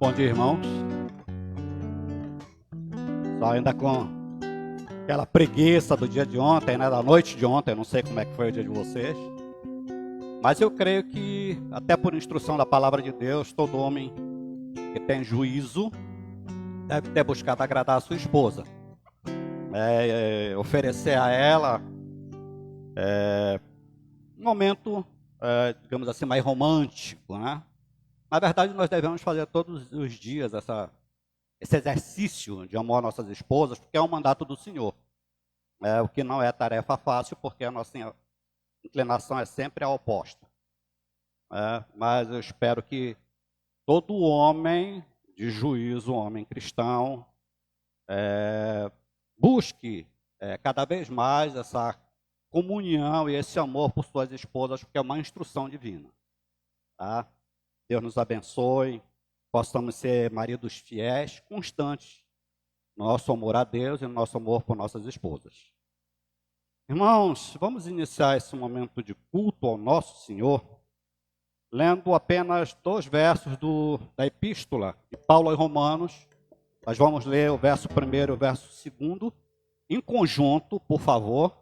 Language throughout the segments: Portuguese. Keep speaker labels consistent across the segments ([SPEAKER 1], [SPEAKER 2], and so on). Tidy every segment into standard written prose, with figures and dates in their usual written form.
[SPEAKER 1] Bom dia, irmãos. Só ainda com aquela preguiça do dia de ontem, né? Da noite de ontem, não sei como é que foi o dia de vocês. Mas eu creio que, até por instrução da palavra de Deus, todo homem que tem juízo deve ter buscado agradar a sua esposa. Oferecer a ela um momento, digamos assim, mais romântico, né? Na verdade, nós devemos fazer todos os dias esse exercício de amor às nossas esposas, porque é um mandato do Senhor. O que não é tarefa fácil, porque a nossa inclinação é sempre a oposta. Mas eu espero que todo homem de juízo, homem cristão, busque cada vez mais essa comunhão e esse amor por suas esposas, porque é uma instrução divina. Tá? Deus nos abençoe, possamos ser maridos fiéis, constantes no nosso amor a Deus e no nosso amor por nossas esposas. Irmãos, vamos iniciar esse momento de culto ao nosso Senhor, lendo apenas 2 versos da epístola de Paulo aos Romanos. Nós vamos ler o verso 1 e o verso 2, em conjunto, por favor.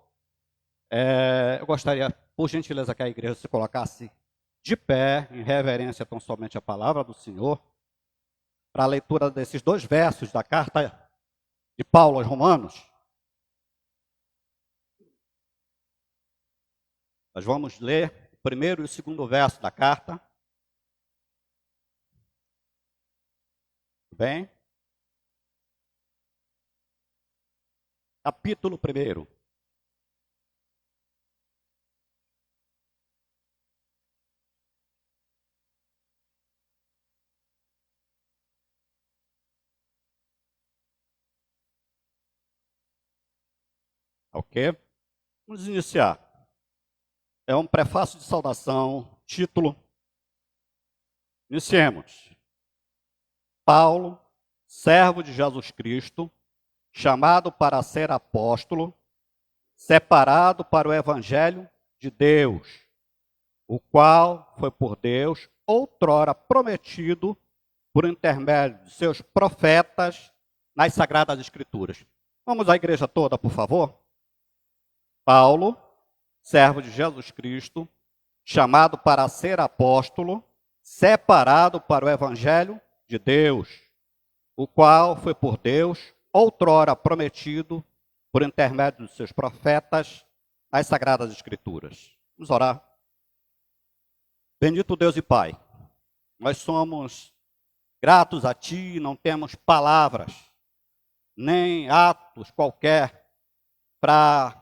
[SPEAKER 1] Eu gostaria, por gentileza, que a igreja se colocasse de pé, em reverência tão somente à palavra do Senhor, para a leitura desses 2 versos da carta de Paulo aos Romanos. Nós vamos ler o 1º e o 2º verso da carta. Bem? Capítulo 1. Ok? Vamos iniciar. É um prefácio de saudação, título. Iniciemos. Paulo, servo de Jesus Cristo, chamado para ser apóstolo, separado para o evangelho de Deus, o qual foi por Deus outrora prometido por intermédio de seus profetas nas Sagradas Escrituras. Vamos à igreja toda, por favor. Paulo, servo de Jesus Cristo, chamado para ser apóstolo, separado para o evangelho de Deus, o qual foi por Deus outrora prometido por intermédio de seus profetas nas Sagradas Escrituras. Vamos orar. Bendito Deus e Pai, nós somos gratos a Ti, não temos palavras, nem atos qualquer para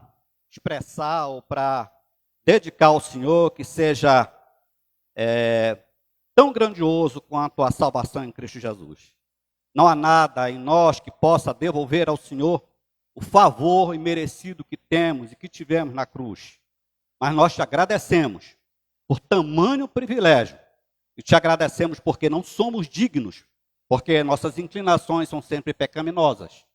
[SPEAKER 1] expressar ou para dedicar ao Senhor que seja tão grandioso quanto a salvação em Cristo Jesus. Não há nada em nós que possa devolver ao Senhor o favor imerecido que temos e que tivemos na cruz. Mas nós te agradecemos por tamanho privilégio e te agradecemos porque não somos dignos, porque nossas inclinações são sempre pecaminosas.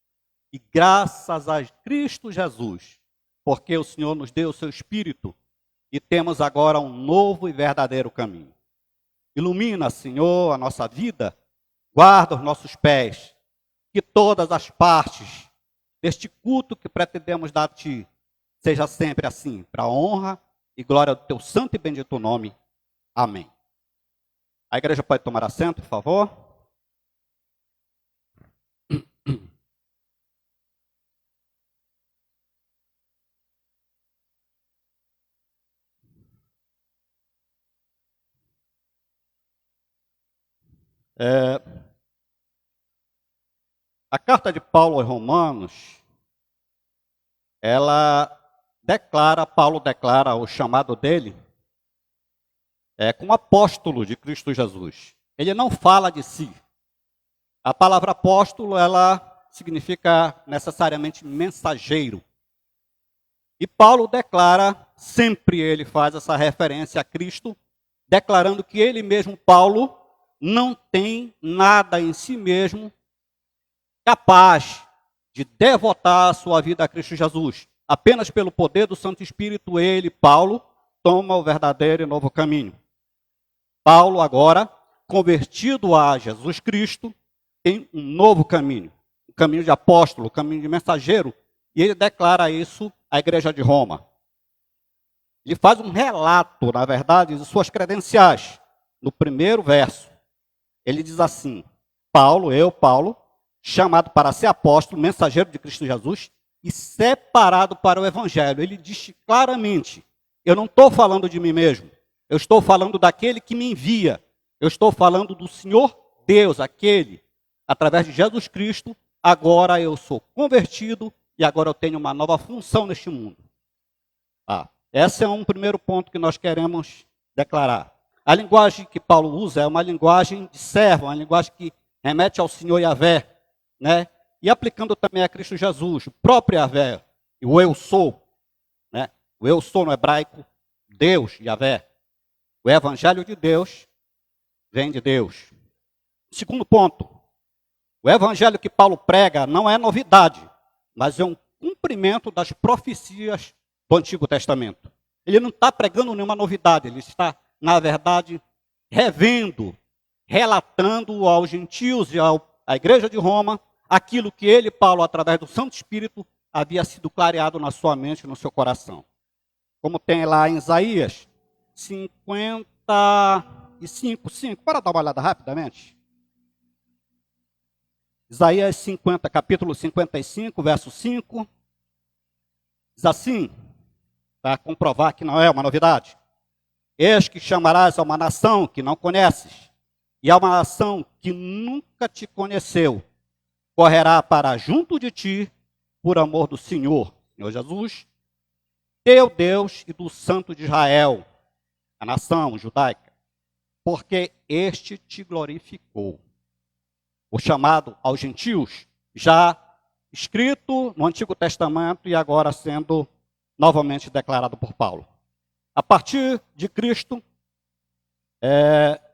[SPEAKER 1] E graças a Cristo Jesus, porque o Senhor nos deu o seu Espírito e temos agora um novo e verdadeiro caminho. Ilumina, Senhor, a nossa vida, guarda os nossos pés, que todas as partes deste culto que pretendemos dar a Ti, seja sempre assim, para a honra e glória do Teu santo e bendito nome. Amém. A igreja pode tomar assento, por favor? A carta de Paulo aos Romanos, Paulo declara o chamado dele como apóstolo de Cristo Jesus. Ele não fala de si. A palavra apóstolo, ela significa necessariamente mensageiro. E Paulo declara, sempre ele faz essa referência a Cristo, declarando que ele mesmo, Paulo, não tem nada em si mesmo capaz de devotar a sua vida a Cristo Jesus. Apenas pelo poder do Santo Espírito, ele, Paulo, toma o verdadeiro e novo caminho. Paulo agora convertido a Jesus Cristo, tem um novo caminho. O caminho de apóstolo, o caminho de mensageiro. E ele declara isso à igreja de Roma. Ele faz um relato, na verdade, de suas credenciais. No primeiro verso, ele diz assim: Paulo, chamado para ser apóstolo, mensageiro de Cristo Jesus, e separado para o evangelho. Ele diz claramente: eu não estou falando de mim mesmo, eu estou falando daquele que me envia, eu estou falando do Senhor Deus, aquele, através de Jesus Cristo, agora eu sou convertido e agora eu tenho uma nova função neste mundo. Esse é um primeiro ponto que nós queremos declarar. A linguagem que Paulo usa é uma linguagem de servo, uma linguagem que remete ao Senhor Yahvé, né? E aplicando também a Cristo Jesus, o próprio Yahvé, o eu sou, né? O eu sou no hebraico, Deus, Yahvé. O evangelho de Deus vem de Deus. Segundo ponto, o evangelho que Paulo prega não é novidade, mas é um cumprimento das profecias do Antigo Testamento. Ele não está pregando nenhuma novidade, ele está, na verdade, revendo, relatando aos gentios e à igreja de Roma aquilo que ele, Paulo, através do Santo Espírito, havia sido clareado na sua mente e no seu coração. Como tem lá em Isaías 55, para dar uma olhada rapidamente. Isaías 50, capítulo 55, verso 5, diz assim, para comprovar que não é uma novidade: eis que chamarás a uma nação que não conheces, e a uma nação que nunca te conheceu, correrá para junto de ti, por amor do Senhor Jesus, teu Deus e do Santo de Israel, a nação judaica, porque este te glorificou. O chamado aos gentios, já escrito no Antigo Testamento e agora sendo novamente declarado por Paulo. A partir de Cristo,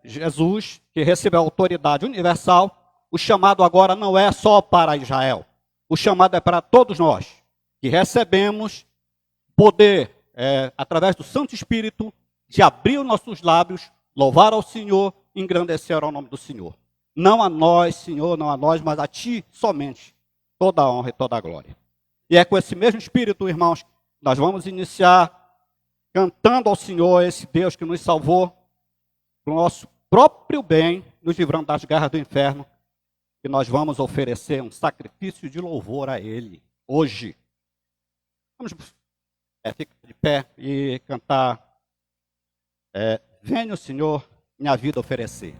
[SPEAKER 1] Jesus, que recebeu a autoridade universal, o chamado agora não é só para Israel. O chamado é para todos nós, que recebemos poder, através do Santo Espírito, de abrir os nossos lábios, louvar ao Senhor, engrandecer ao nome do Senhor. Não a nós, Senhor, não a nós, mas a Ti somente, toda a honra e toda a glória. E é com esse mesmo Espírito, irmãos, nós vamos iniciar cantando ao Senhor, esse Deus que nos salvou, para o nosso próprio bem, nos livrando das garras do inferno, que nós vamos oferecer um sacrifício de louvor a Ele, hoje. Vamos ficar de pé e cantar, venha o Senhor minha vida oferecer.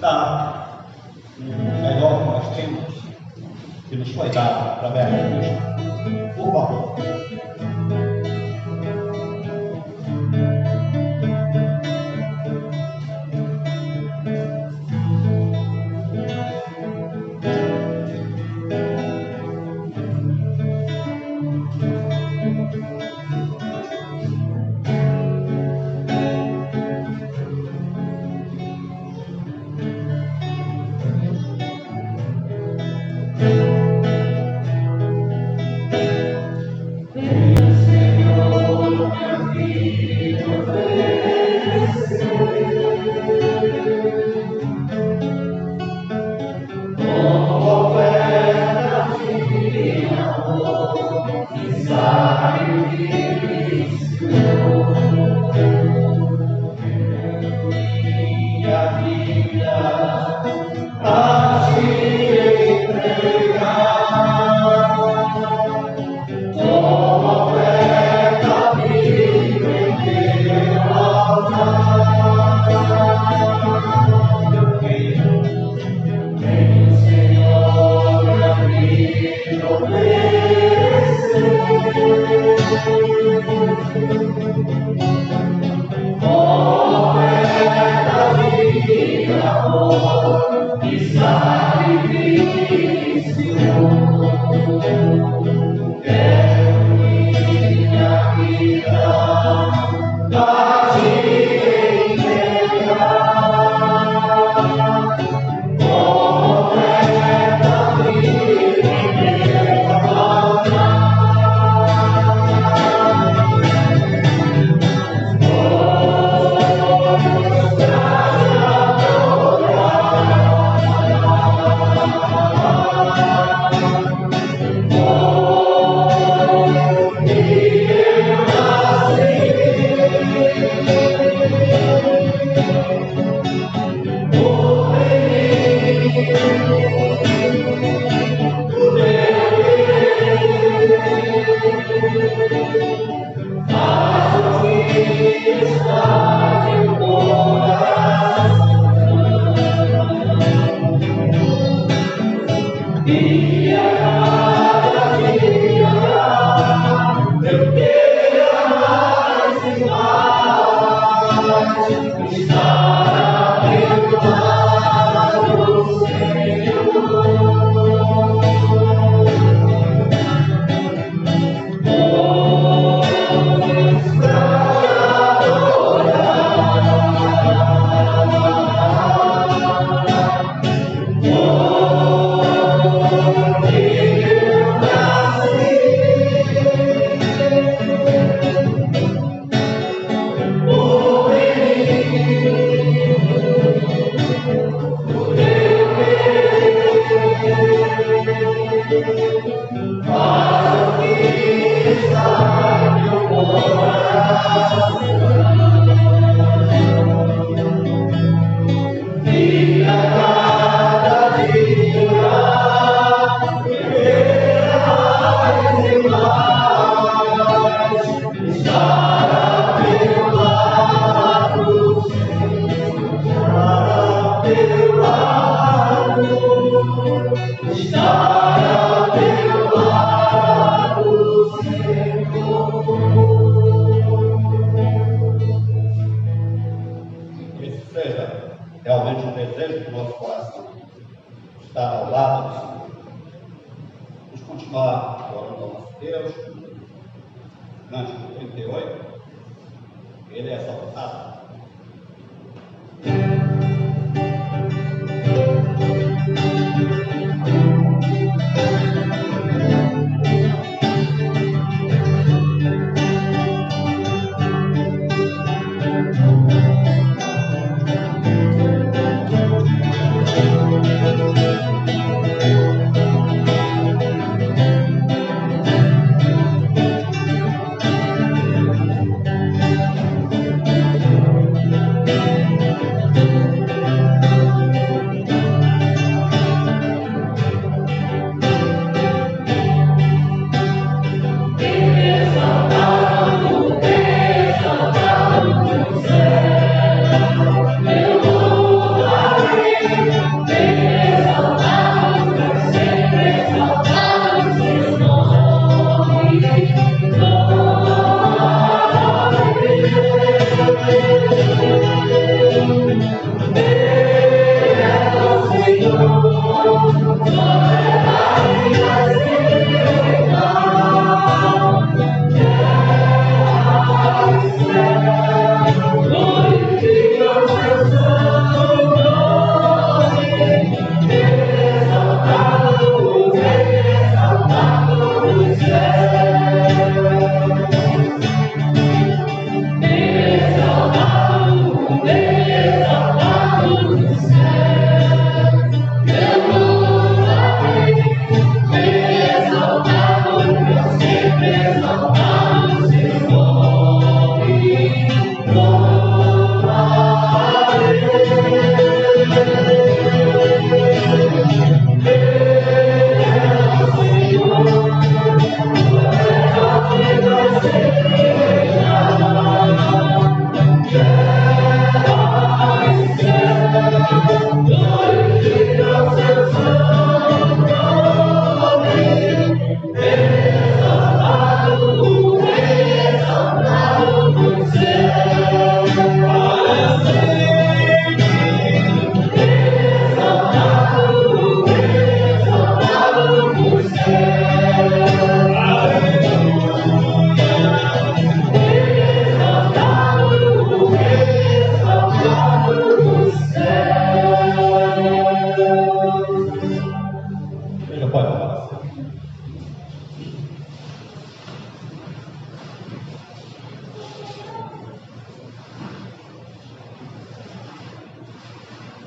[SPEAKER 1] Tá. O melhor que nós temos, que nos foi dado através de Cristo. Por favor. Deus, Cântico 38, ele é exaltado.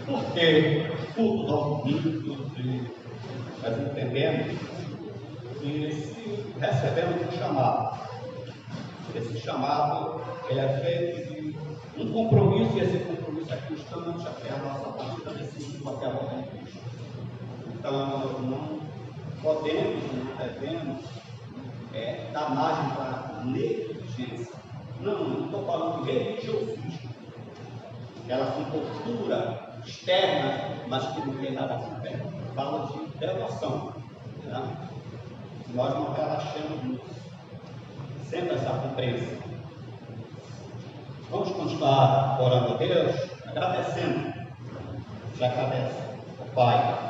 [SPEAKER 1] Porque cultos aos domingos, nós entendemos que se recebemos um chamado, esse chamado ele é feito de um compromisso, e esse compromisso é constante até a nossa partida decisiva até a volta de Cristo. Então, nós não podemos, não devemos dar margem para negligência. Não estou falando de religiosismo. Elas são postura externa, mas que não tem nada a ver. Fala de devoção. Né? Nós não relaxamos sempre essa compreensão. Vamos continuar orando a Deus, agradecendo. Já agradece ao Pai.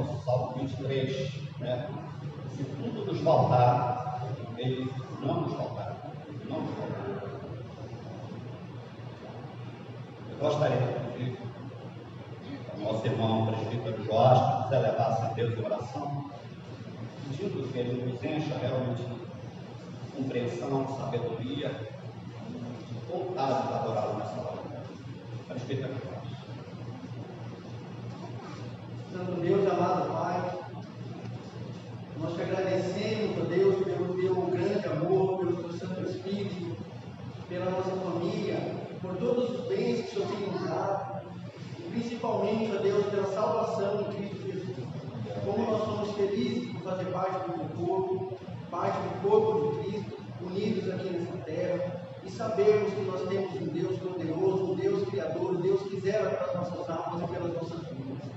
[SPEAKER 1] no Salmo 23, né? Se tudo nos faltar, ele não nos faltará. Não nos faltará. Eu gostaria de pedir ao nosso irmão presbítero Jorge que nos elevasse a Deus em oração, pedindo que ele nos encha realmente de compreensão, de sabedoria, de vontade de adorá-lo nessa hora. Presbítero Jorge.
[SPEAKER 2] Santo Deus, amado Pai, nós te agradecemos, ó Deus, pelo teu grande amor, pelo teu Santo Espírito, pela nossa família, por todos os bens que o Senhor tem nos dado, e principalmente, ó Deus, pela salvação em Cristo Jesus. Como nós somos felizes por fazer parte do teu corpo, parte do corpo de Cristo, unidos aqui nessa terra, e sabemos que nós temos um Deus poderoso, um Deus criador, um Deus que zela pelas nossas almas e pelas nossas vidas.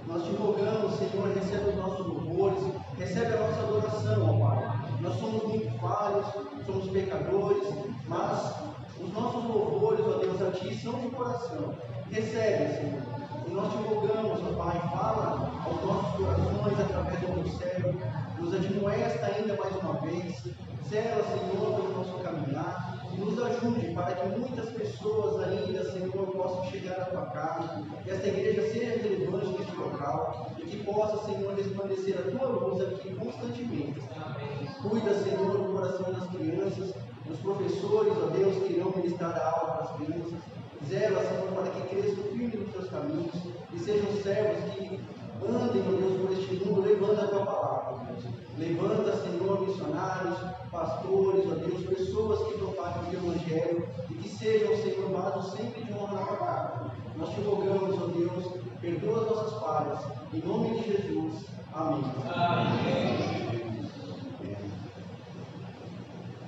[SPEAKER 2] Nós te rogamos, Senhor, recebe os nossos louvores, recebe a nossa adoração, ó Pai. Nós somos muito falhos, somos pecadores, mas os nossos louvores, ó Deus, a Ti são de coração. Recebe, Senhor. E nós te rogamos, ó Pai, fala aos nossos corações através do teu servo, nos admoesta ainda mais uma vez, cela, Senhor, pelo nosso caminhar, e nos ajude para que muitas pessoas ainda, Senhor, possam chegar à tua casa, que esta igreja seja relevante neste local, e que possa, Senhor, resplandecer a tua luz aqui constantemente. Amém. Cuida, Senhor, do coração das crianças, dos professores, ó Deus, que irão ministrar a aula para as crianças. Zela, Senhor, para que cresçam firmes nos teus caminhos, e sejam servos que andem, ó Deus, por este mundo, levando a tua palavra, ó Deus. Levanta, Senhor, missionários, pastores, ó Deus, pessoas que propagam o teu evangelho e que sejam, Senhor, vasos sempre de honra na tua casa. Nós te rogamos, ó Deus, perdoa as nossas falhas, em nome de Jesus. Amém.
[SPEAKER 1] Amém.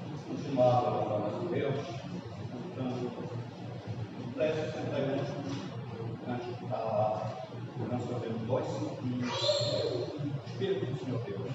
[SPEAKER 1] Vamos continuar louvando a nosso Deus, cantando o verso 61, antes de falar, nós sabemos 2 Espírito do Senhor Deus.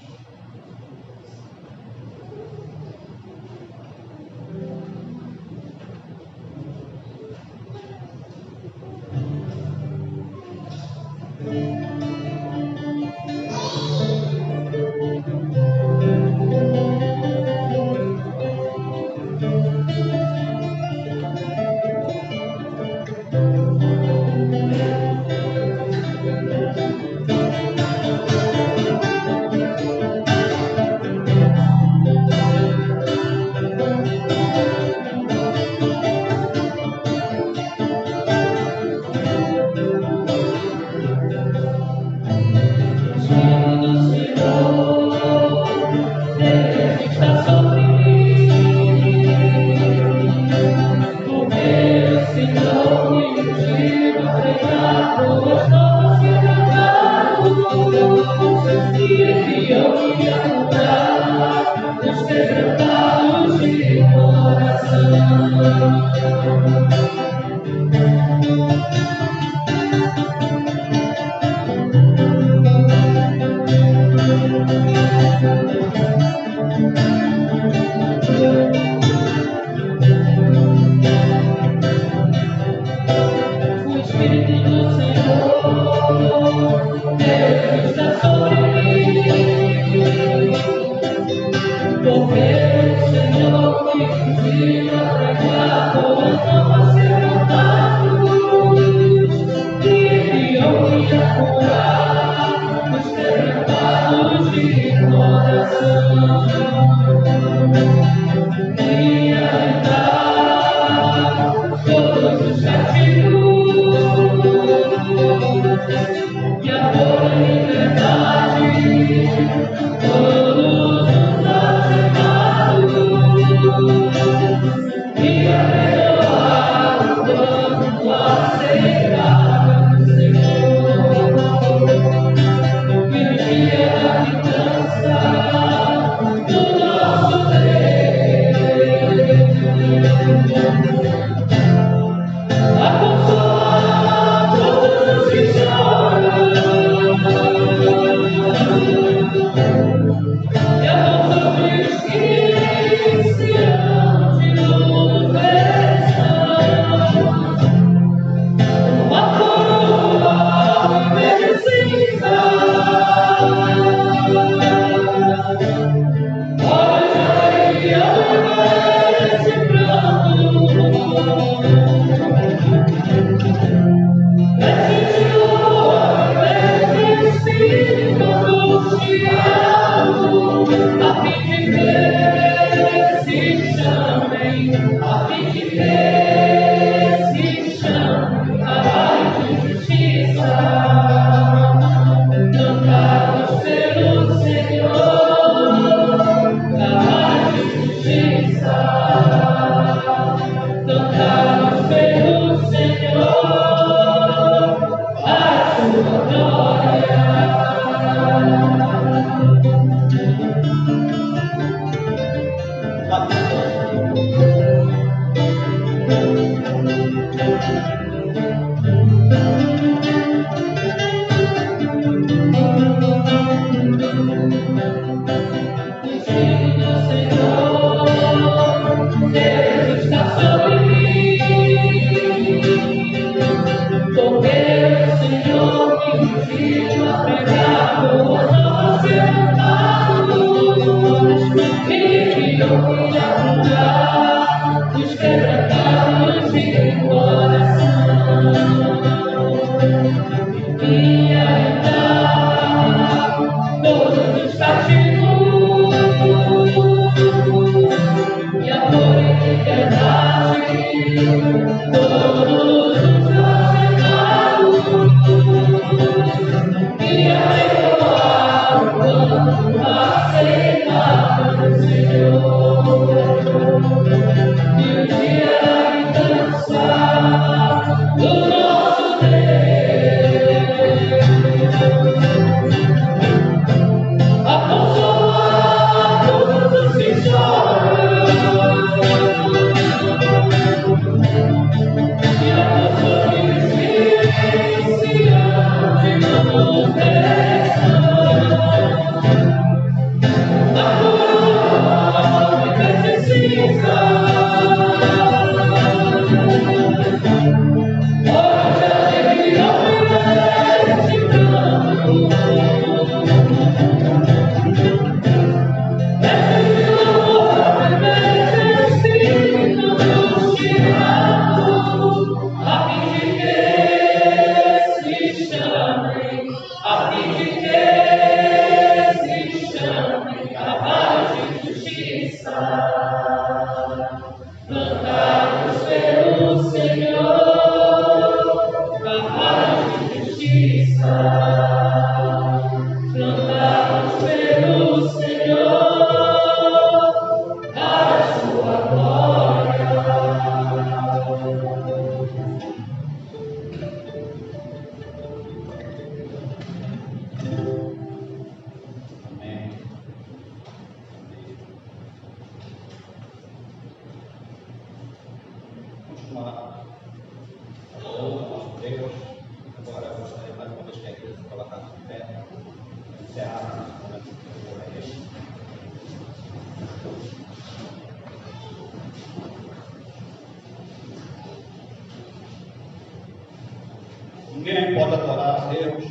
[SPEAKER 1] Ninguém pode adorar a Deus,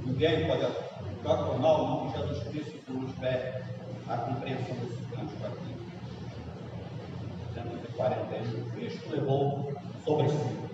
[SPEAKER 1] ninguém pode tornar o nome de Jesus Cristo se não tiver a compreensão desse cântico aqui. 141, Cristo levou sobre si.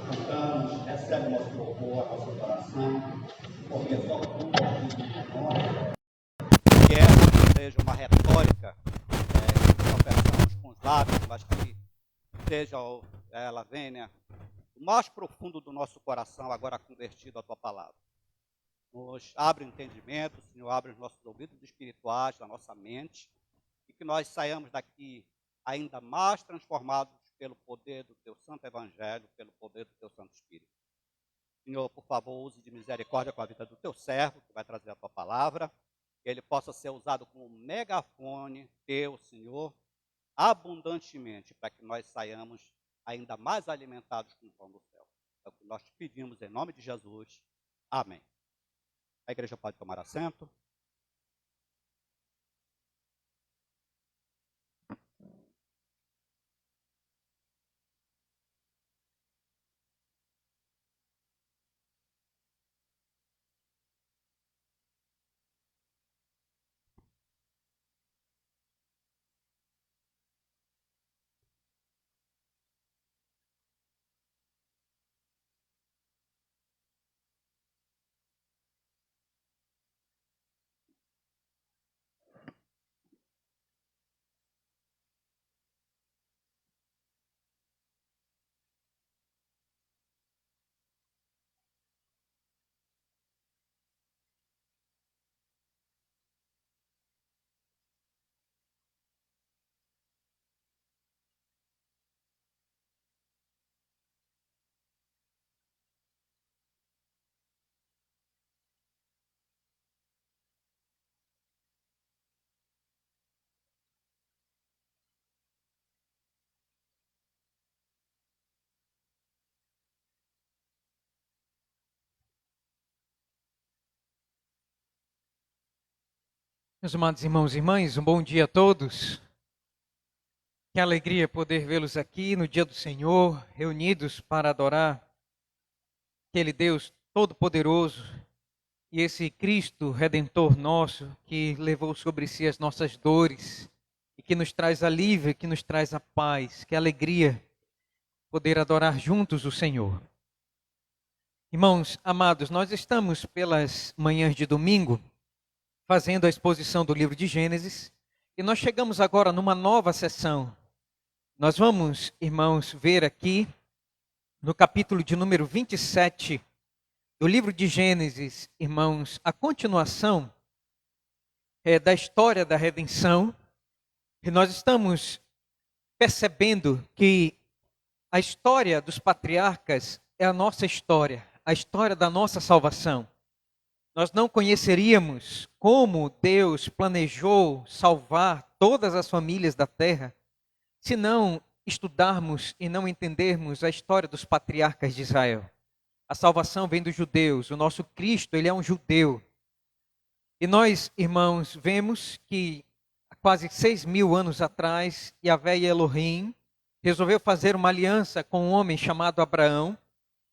[SPEAKER 1] cantamos, recebe nosso louvor, a nossa oração, porque só tu é digno de nós. Que essa seja uma retórica que professamos com os lábios, mas que seja ela venha do mais profundo do nosso coração, agora convertido à tua palavra. Nos abre o entendimento, Senhor, abre os nossos ouvidos espirituais, da nossa mente, e que nós saiamos daqui ainda mais transformados pelo poder do teu santo evangelho, pelo poder do teu santo espírito. Senhor, por favor, use de misericórdia com a vida do teu servo, que vai trazer a tua palavra, que ele possa ser usado como megafone teu, Senhor, abundantemente, para que nós saiamos ainda mais alimentados com o pão do céu. É o que nós te pedimos em nome de Jesus. Amém. A igreja pode tomar assento.
[SPEAKER 3] Meus amados irmãos e irmãs, um bom dia a todos. Que alegria poder vê-los aqui no dia do Senhor, reunidos para adorar aquele Deus Todo-Poderoso e esse Cristo Redentor nosso que levou sobre si as nossas dores e que nos traz alívio, que nos traz a paz. Que alegria poder adorar juntos o Senhor. Irmãos amados, nós estamos pelas manhãs de domingo fazendo a exposição do livro de Gênesis, e nós chegamos agora numa nova sessão. Nós vamos, irmãos, ver aqui, no capítulo de número 27 do livro de Gênesis, irmãos, a continuação da história da redenção, e nós estamos percebendo que a história dos patriarcas é a nossa história, a história da nossa salvação. Nós não conheceríamos como Deus planejou salvar todas as famílias da terra se não estudarmos e não entendermos a história dos patriarcas de Israel. A salvação vem dos judeus, o nosso Cristo, ele é um judeu. E nós, irmãos, vemos que há quase 6.000 anos atrás, Yahvé Elohim resolveu fazer uma aliança com um homem chamado Abraão,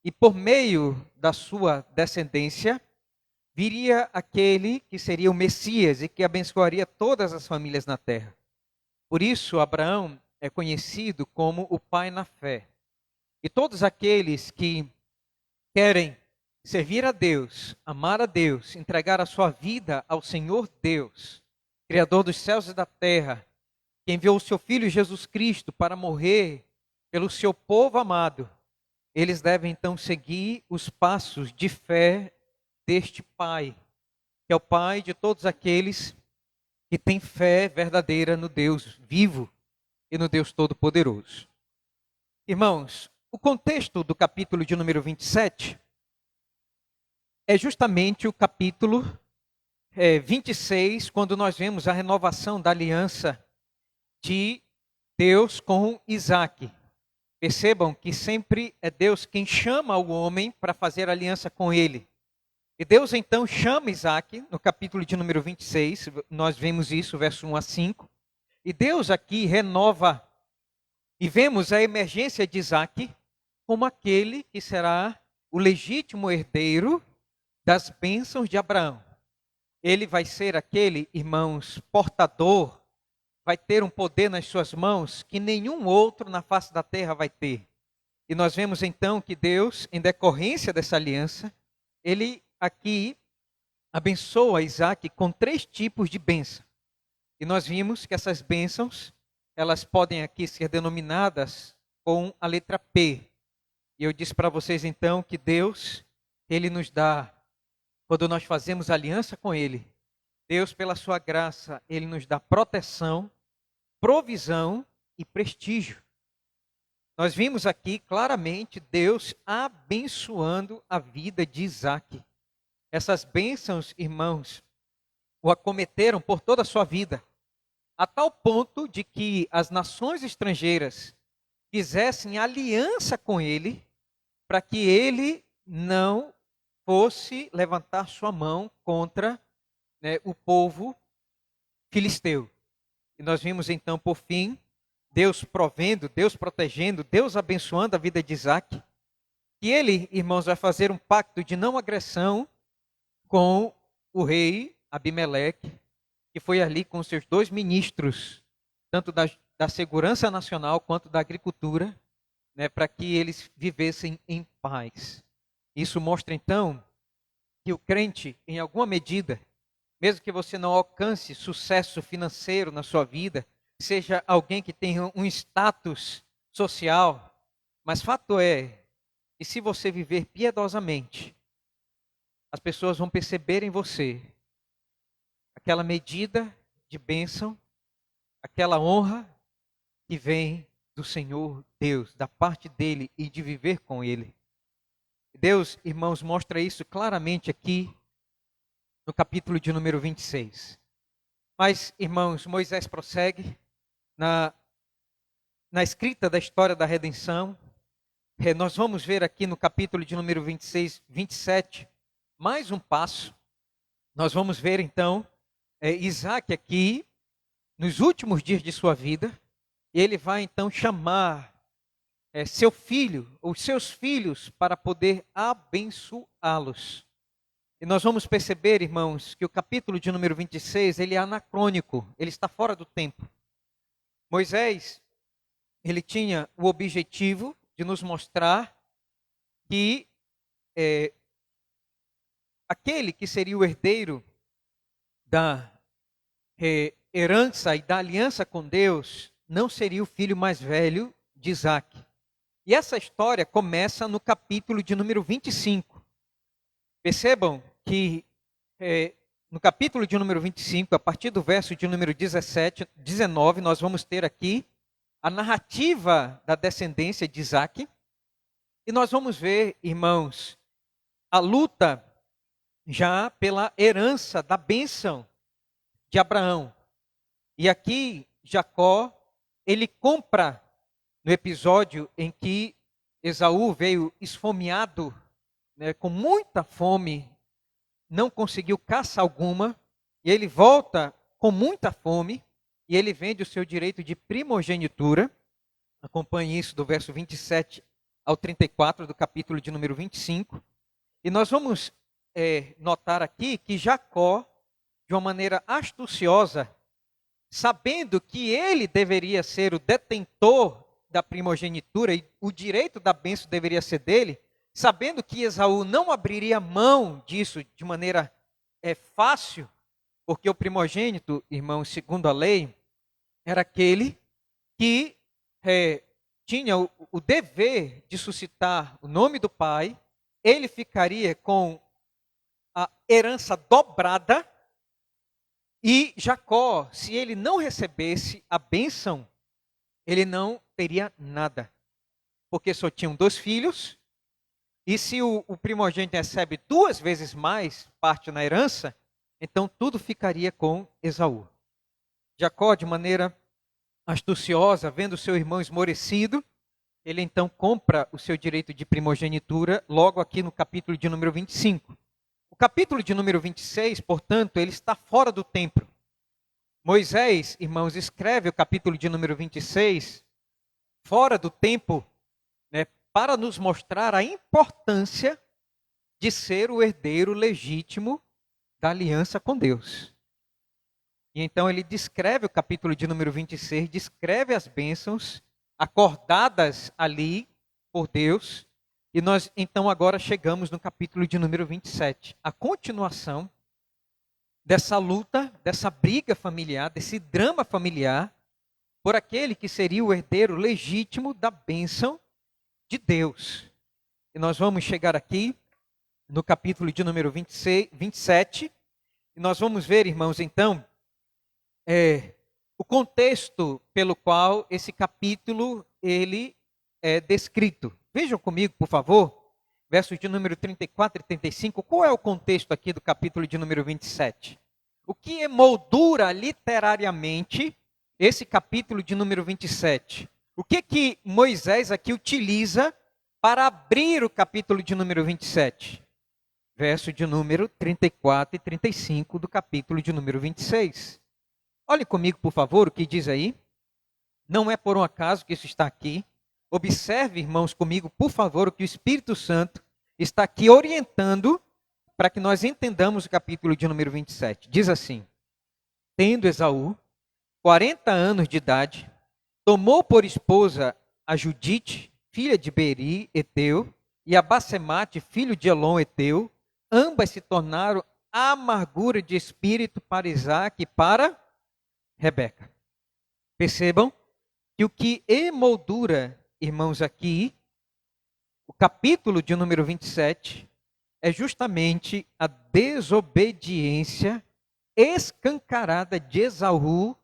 [SPEAKER 3] e por meio da sua descendência, viria aquele que seria o Messias e que abençoaria todas as famílias na terra. Por isso, Abraão é conhecido como o pai na fé. E todos aqueles que querem servir a Deus, amar a Deus, entregar a sua vida ao Senhor Deus, Criador dos céus e da terra, que enviou o seu Filho Jesus Cristo para morrer pelo seu povo amado, eles devem então seguir os passos de fé deste Pai, que é o Pai de todos aqueles que têm fé verdadeira no Deus vivo e no Deus Todo-Poderoso. Irmãos, o contexto do capítulo de número 27 é justamente o capítulo 26, quando nós vemos a renovação da aliança de Deus com Isaac. Percebam que sempre é Deus quem chama o homem para fazer aliança com ele. E Deus então chama Isaac, no capítulo de número 26, nós vemos isso, verso 1 a 5. E Deus aqui renova, e vemos a emergência de Isaac como aquele que será o legítimo herdeiro das bênçãos de Abraão. Ele vai ser aquele, irmãos, portador, vai ter um poder nas suas mãos que nenhum outro na face da terra vai ter. E nós vemos então que Deus, em decorrência dessa aliança, ele aqui abençoa Isaac com 3 tipos de bênção. E nós vimos que essas bênçãos, elas podem aqui ser denominadas com a letra P. E eu disse para vocês então que Deus, ele nos dá, quando nós fazemos aliança com ele, Deus, pela sua graça, ele nos dá proteção, provisão e prestígio. Nós vimos aqui claramente Deus abençoando a vida de Isaac. Essas bênçãos, irmãos, o acometeram por toda a sua vida, a tal ponto de que as nações estrangeiras fizessem aliança com ele, para que ele não fosse levantar sua mão contra, o povo filisteu. E nós vimos então, por fim, Deus provendo, Deus protegendo, Deus abençoando a vida de Isaac. E ele, irmãos, vai fazer um pacto de não agressão com o rei Abimeleque, que foi ali com seus 2 ministros, tanto da segurança nacional quanto da agricultura, para que eles vivessem em paz. Isso mostra então que o crente, em alguma medida, mesmo que você não alcance sucesso financeiro na sua vida, seja alguém que tenha um status social, mas fato é que se você viver piedosamente, as pessoas vão perceber em você aquela medida de bênção, aquela honra que vem do Senhor Deus, da parte dele e de viver com ele. Deus, irmãos, mostra isso claramente aqui no capítulo de número 26. Mas, irmãos, Moisés prossegue na escrita da história da redenção. Nós vamos ver aqui no capítulo de número 26, 27, mais um passo. Nós vamos ver então Isaac aqui, nos últimos dias de sua vida, ele vai então chamar seu filho, ou seus filhos, para poder abençoá-los. E nós vamos perceber, irmãos, que o capítulo de número 26, ele é anacrônico, ele está fora do tempo. Moisés, ele tinha o objetivo de nos mostrar que aquele que seria o herdeiro da herança e da aliança com Deus não seria o filho mais velho de Isaac. E essa história começa no capítulo de número 25. Percebam que no capítulo de número 25, a partir do verso de número 19, nós vamos ter aqui a narrativa da descendência de Isaac. E nós vamos ver, irmãos, a luta já pela herança da bênção de Abraão. E aqui Jacó, ele compra, no episódio em que Esaú veio esfomeado, com muita fome, não conseguiu caça alguma, e ele volta com muita fome, e ele vende o seu direito de primogenitura. Acompanhe isso do verso 27 ao 34 do capítulo de número 25. E nós vamos notar aqui que Jacó, de uma maneira astuciosa, sabendo que ele deveria ser o detentor da primogenitura e o direito da bênção deveria ser dele, sabendo que Esaú não abriria mão disso de maneira fácil, porque o primogênito, irmão, segundo a lei, era aquele que tinha o dever de suscitar o nome do pai, ele ficaria com a herança dobrada, e Jacó, se ele não recebesse a bênção, ele não teria nada, porque só tinham 2 filhos, e se o primogênito recebe 2 vezes mais parte na herança, então tudo ficaria com Esaú. Jacó, de maneira astuciosa, vendo seu irmão esmorecido, ele então compra o seu direito de primogenitura, logo aqui no capítulo de número 25. O capítulo de número 26, portanto, ele está fora do tempo. Moisés, irmãos, escreve o capítulo de número 26, fora do tempo, para nos mostrar a importância de ser o herdeiro legítimo da aliança com Deus. E então ele descreve o capítulo de número 26, descreve as bênçãos acordadas ali por Deus. E nós, então, agora chegamos no capítulo de número 27. A continuação dessa luta, dessa briga familiar, desse drama familiar, por aquele que seria o herdeiro legítimo da bênção de Deus. E nós vamos chegar aqui no capítulo de número 27, e nós vamos ver, irmãos, então, o contexto pelo qual esse capítulo ele é descrito. Vejam comigo, por favor, versos de número 34 e 35. Qual é o contexto aqui do capítulo de número 27? O que emoldura literariamente esse capítulo de número 27? O que Moisés aqui utiliza para abrir o capítulo de número 27? Verso de número 34 e 35 do capítulo de número 26. Olhe comigo, por favor, o que diz aí. Não é por um acaso que isso está aqui. Observe, irmãos, comigo, por favor, o que o Espírito Santo está aqui orientando para que nós entendamos o capítulo de número 27. Diz assim: tendo Esaú 40 anos de idade, tomou por esposa a Judite, filha de Beri, Eteu, e a Basemate, filho de Elon, Eteu. Ambas se tornaram amargura de espírito para Isaac e para Rebeca. Percebam que o que emoldura, irmãos, aqui, o capítulo de número 27, é justamente a desobediência escancarada de Esaú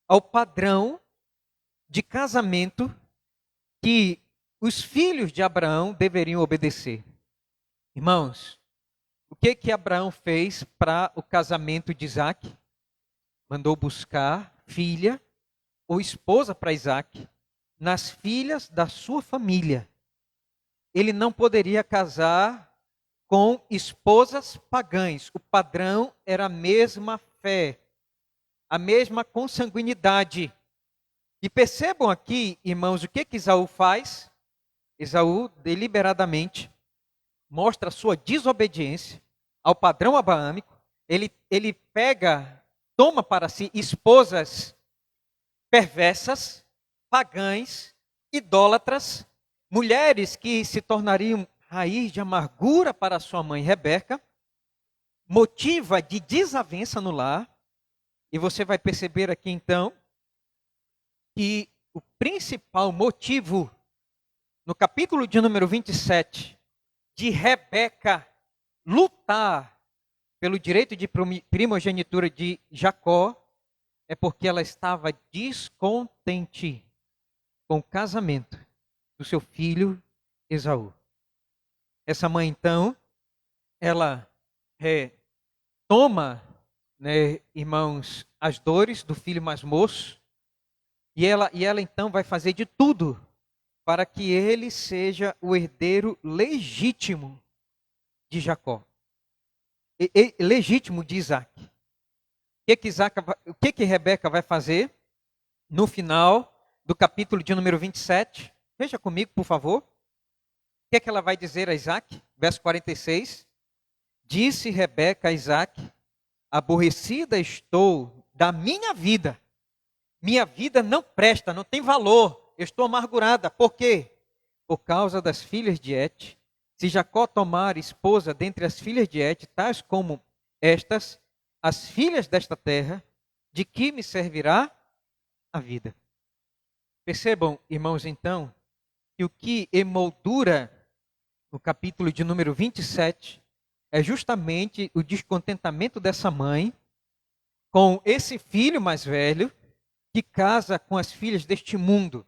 [SPEAKER 3] ao padrão de casamento que os filhos de Abraão deveriam obedecer. Irmãos, o que Abraão fez para o casamento de Isaac? Mandou buscar filha ou esposa para Isaac nas filhas da sua família. Ele não poderia casar com esposas pagãs. O padrão era a mesma fé, a mesma consanguinidade. E percebam aqui, irmãos, o que Esaú faz? Esaú deliberadamente mostra a sua desobediência ao padrão abraâmico. Ele toma para si esposas perversas, pagãs, idólatras, mulheres que se tornariam raiz de amargura para sua mãe Rebeca, motiva de desavença no lar. E você vai perceber aqui então que o principal motivo no capítulo de número 27 de Rebeca lutar pelo direito de primogenitura de Jacó é porque ela estava descontente com o casamento do seu filho Esaú. Essa mãe, então, ela toma, irmãos, as dores do filho mais moço, e ela então vai fazer de tudo para que ele seja o herdeiro legítimo de Jacó, legítimo de Isaac. O que Rebeca vai fazer no final do capítulo de número 27? Veja comigo, por favor. O que ela vai dizer a Isaac? Verso 46. Disse Rebeca a Isaac: aborrecida estou da minha vida. Minha vida não presta, não tem valor. Eu estou amargurada. Por quê? Por causa das filhas de Et. Se Jacó tomar esposa dentre as filhas de Et, tais como estas, as filhas desta terra, de que me servirá a vida? Percebam, irmãos, então, que o que emoldura no capítulo de número 27 é justamente o descontentamento dessa mãe com esse filho mais velho que casa com as filhas deste mundo,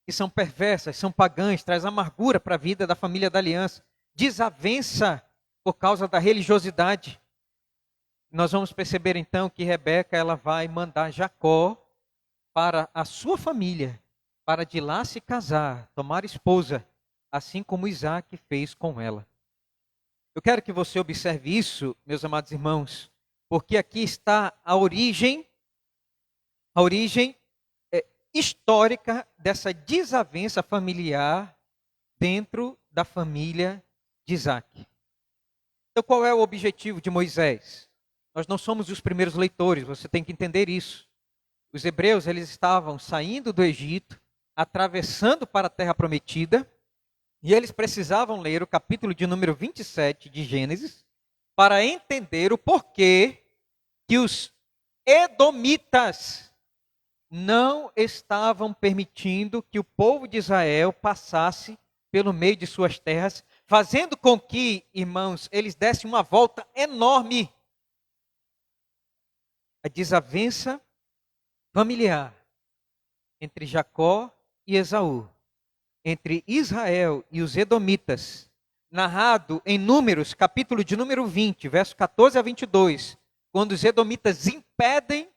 [SPEAKER 3] que são perversas, são pagãs, traz amargura para a vida da família da aliança, desavença por causa da religiosidade. Nós vamos perceber então que Rebeca ela vai mandar Jacó para a sua família, para de lá se casar, tomar esposa, assim como Isaac fez com ela. Eu quero que você observe isso, meus amados irmãos, porque aqui está a origem histórica dessa desavença familiar dentro da família de Isaac. Então, qual é o objetivo de Moisés? Nós não somos os primeiros leitores, você tem que entender isso. Os hebreus, eles estavam saindo do Egito, atravessando para a terra prometida, e eles precisavam ler o capítulo de número 27 de Gênesis para entender o porquê que os edomitas não estavam permitindo que o povo de Israel passasse pelo meio de suas terras, fazendo com que, irmãos, eles dessem uma volta enorme. A desavença familiar entre Jacó e Esaú, entre Israel e os edomitas, narrado em Números, capítulo de número 20, verso 14 a 22, quando os edomitas impedem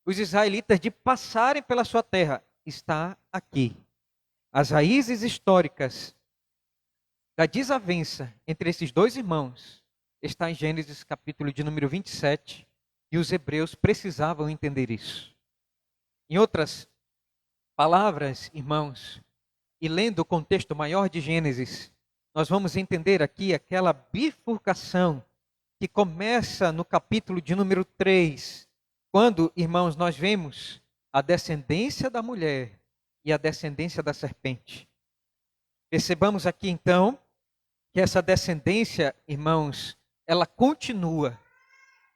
[SPEAKER 3] os israelitas de passarem pela sua terra, está aqui. As raízes históricas da desavença entre esses dois irmãos está em Gênesis, capítulo de número 27, e os hebreus precisavam entender isso. Em outras palavras, irmãos, e lendo o contexto maior de Gênesis, nós vamos entender aqui aquela bifurcação que começa no capítulo de número 3, quando, irmãos, nós vemos a descendência da mulher e a descendência da serpente. Percebamos aqui, então, que essa descendência, irmãos, ela continua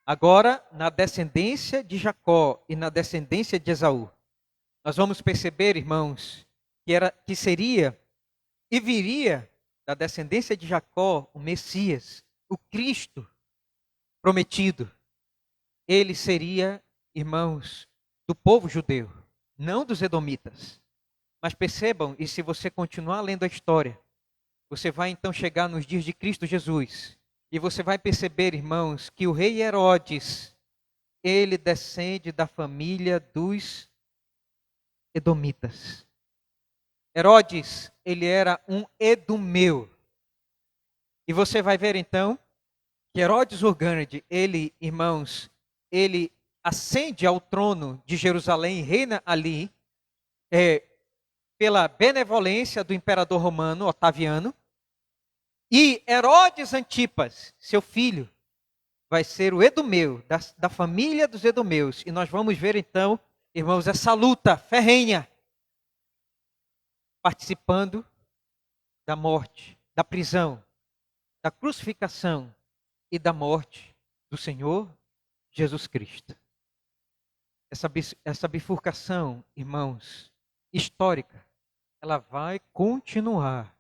[SPEAKER 3] agora na descendência de Jacó e na descendência de Esaú. Nós vamos perceber, irmãos, que seria e viria da descendência de Jacó o Messias, o Cristo prometido. Ele seria, irmãos, do povo judeu, não dos edomitas. Mas percebam, e se você continuar lendo a história, você vai então chegar nos dias de Cristo Jesus, e você vai perceber, irmãos, que o rei Herodes, ele descende da família dos edomitas. Herodes, ele era um edumeu. E você vai ver então que Herodes o Grande, ele, irmãos, ele ascende ao trono de Jerusalém e reina ali pela benevolência do imperador romano Otaviano. E Herodes Antipas, seu filho, vai ser o edumeu, da família dos edomeus. E nós vamos ver então, irmãos, essa luta ferrenha, participando da morte, da prisão, da crucificação e da morte do Senhor Jesus Cristo. Essa bifurcação, irmãos, histórica, ela vai continuar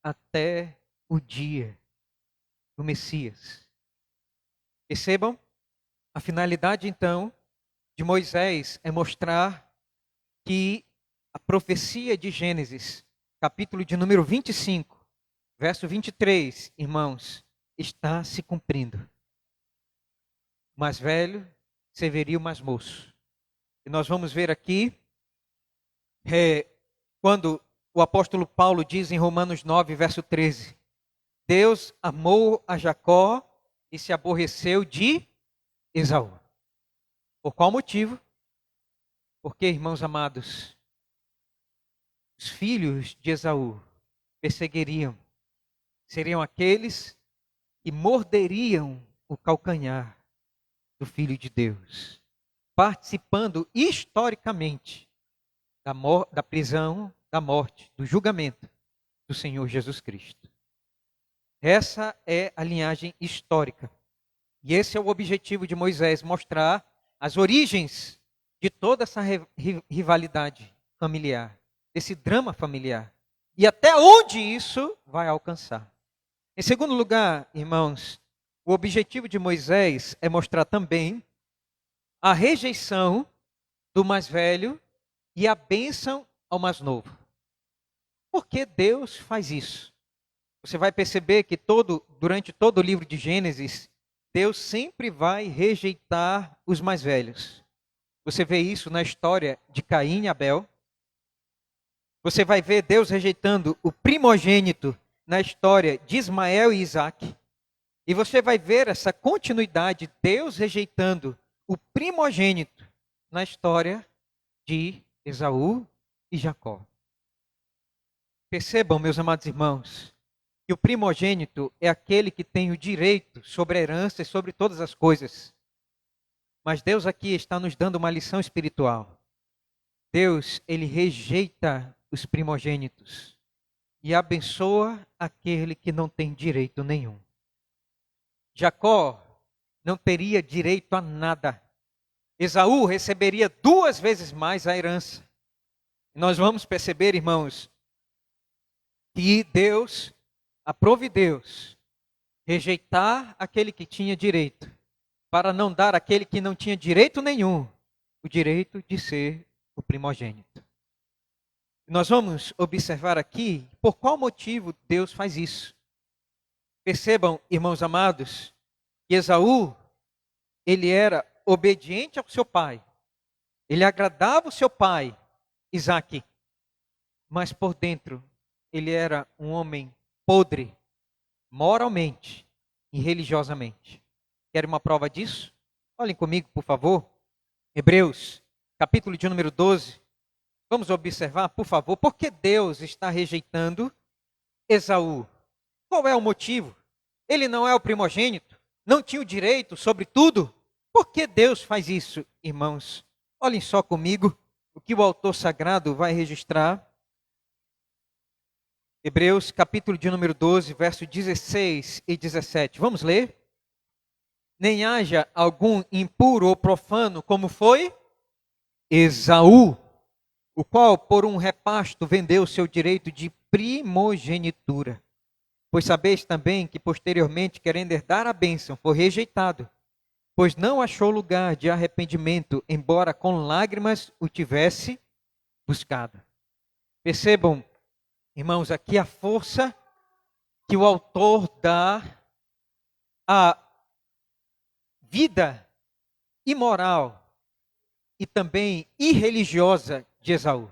[SPEAKER 3] até o dia do Messias. Percebam? A finalidade, então, de Moisés é mostrar que a profecia de Gênesis, capítulo de número 25, verso 23, irmãos, está se cumprindo. O mais velho serviria o mais moço. E nós vamos ver aqui, quando o apóstolo Paulo diz em Romanos 9, verso 13, Deus amou a Jacó e se aborreceu de Esaú. Por qual motivo? Porque, irmãos amados, os filhos de Esaú perseguiriam, seriam aqueles que morderiam o calcanhar do Filho de Deus, participando historicamente da prisão, da morte, do julgamento do Senhor Jesus Cristo. Essa é a linhagem histórica. E esse é o objetivo de Moisés, mostrar as origens de toda essa rivalidade familiar, desse drama familiar. E até onde isso vai alcançar. Em segundo lugar, irmãos, o objetivo de Moisés é mostrar também a rejeição do mais velho e a bênção ao mais novo. Por que Deus faz isso? Você vai perceber que durante todo o livro de Gênesis, Deus sempre vai rejeitar os mais velhos. Você vê isso na história de Caim e Abel. Você vai ver Deus rejeitando o primogênito na história de Ismael e Isaac. E você vai ver essa continuidade, Deus rejeitando o primogênito na história de Esaú e Jacó. Percebam, meus amados irmãos, que o primogênito é aquele que tem o direito sobre a herança e sobre todas as coisas. Mas Deus aqui está nos dando uma lição espiritual. Deus, ele rejeita os primogênitos e abençoa aquele que não tem direito nenhum. Jacó não teria direito a nada. Esaú receberia 2 vezes mais a herança. Nós vamos perceber, irmãos, que Deus, aprove Deus, rejeitar aquele que tinha direito, para não dar àquele que não tinha direito nenhum, o direito de ser o primogênito. Nós vamos observar aqui por qual motivo Deus faz isso. Percebam, irmãos amados, que Esaú, ele era obediente ao seu pai. Ele agradava o seu pai, Isaque. Mas por dentro, ele era um homem podre, moralmente e religiosamente. Querem uma prova disso? Olhem comigo, por favor. Hebreus, capítulo de número 12. Vamos observar, por favor, por que Deus está rejeitando Esaú. Qual é o motivo? Ele não é o primogênito, não tinha o direito sobre tudo. Por que Deus faz isso, irmãos? Olhem só comigo o que o autor sagrado vai registrar. Hebreus, capítulo de número 12, versos 16 e 17. Vamos ler? Nem haja algum impuro ou profano, como foi Esaú, o qual por um repasto vendeu seu direito de primogenitura. Pois sabeis também que posteriormente, querendo herdar a bênção, foi rejeitado, pois não achou lugar de arrependimento, embora com lágrimas o tivesse buscado. Percebam, irmãos, aqui a força que o autor dá à vida imoral e também irreligiosa de Esaú.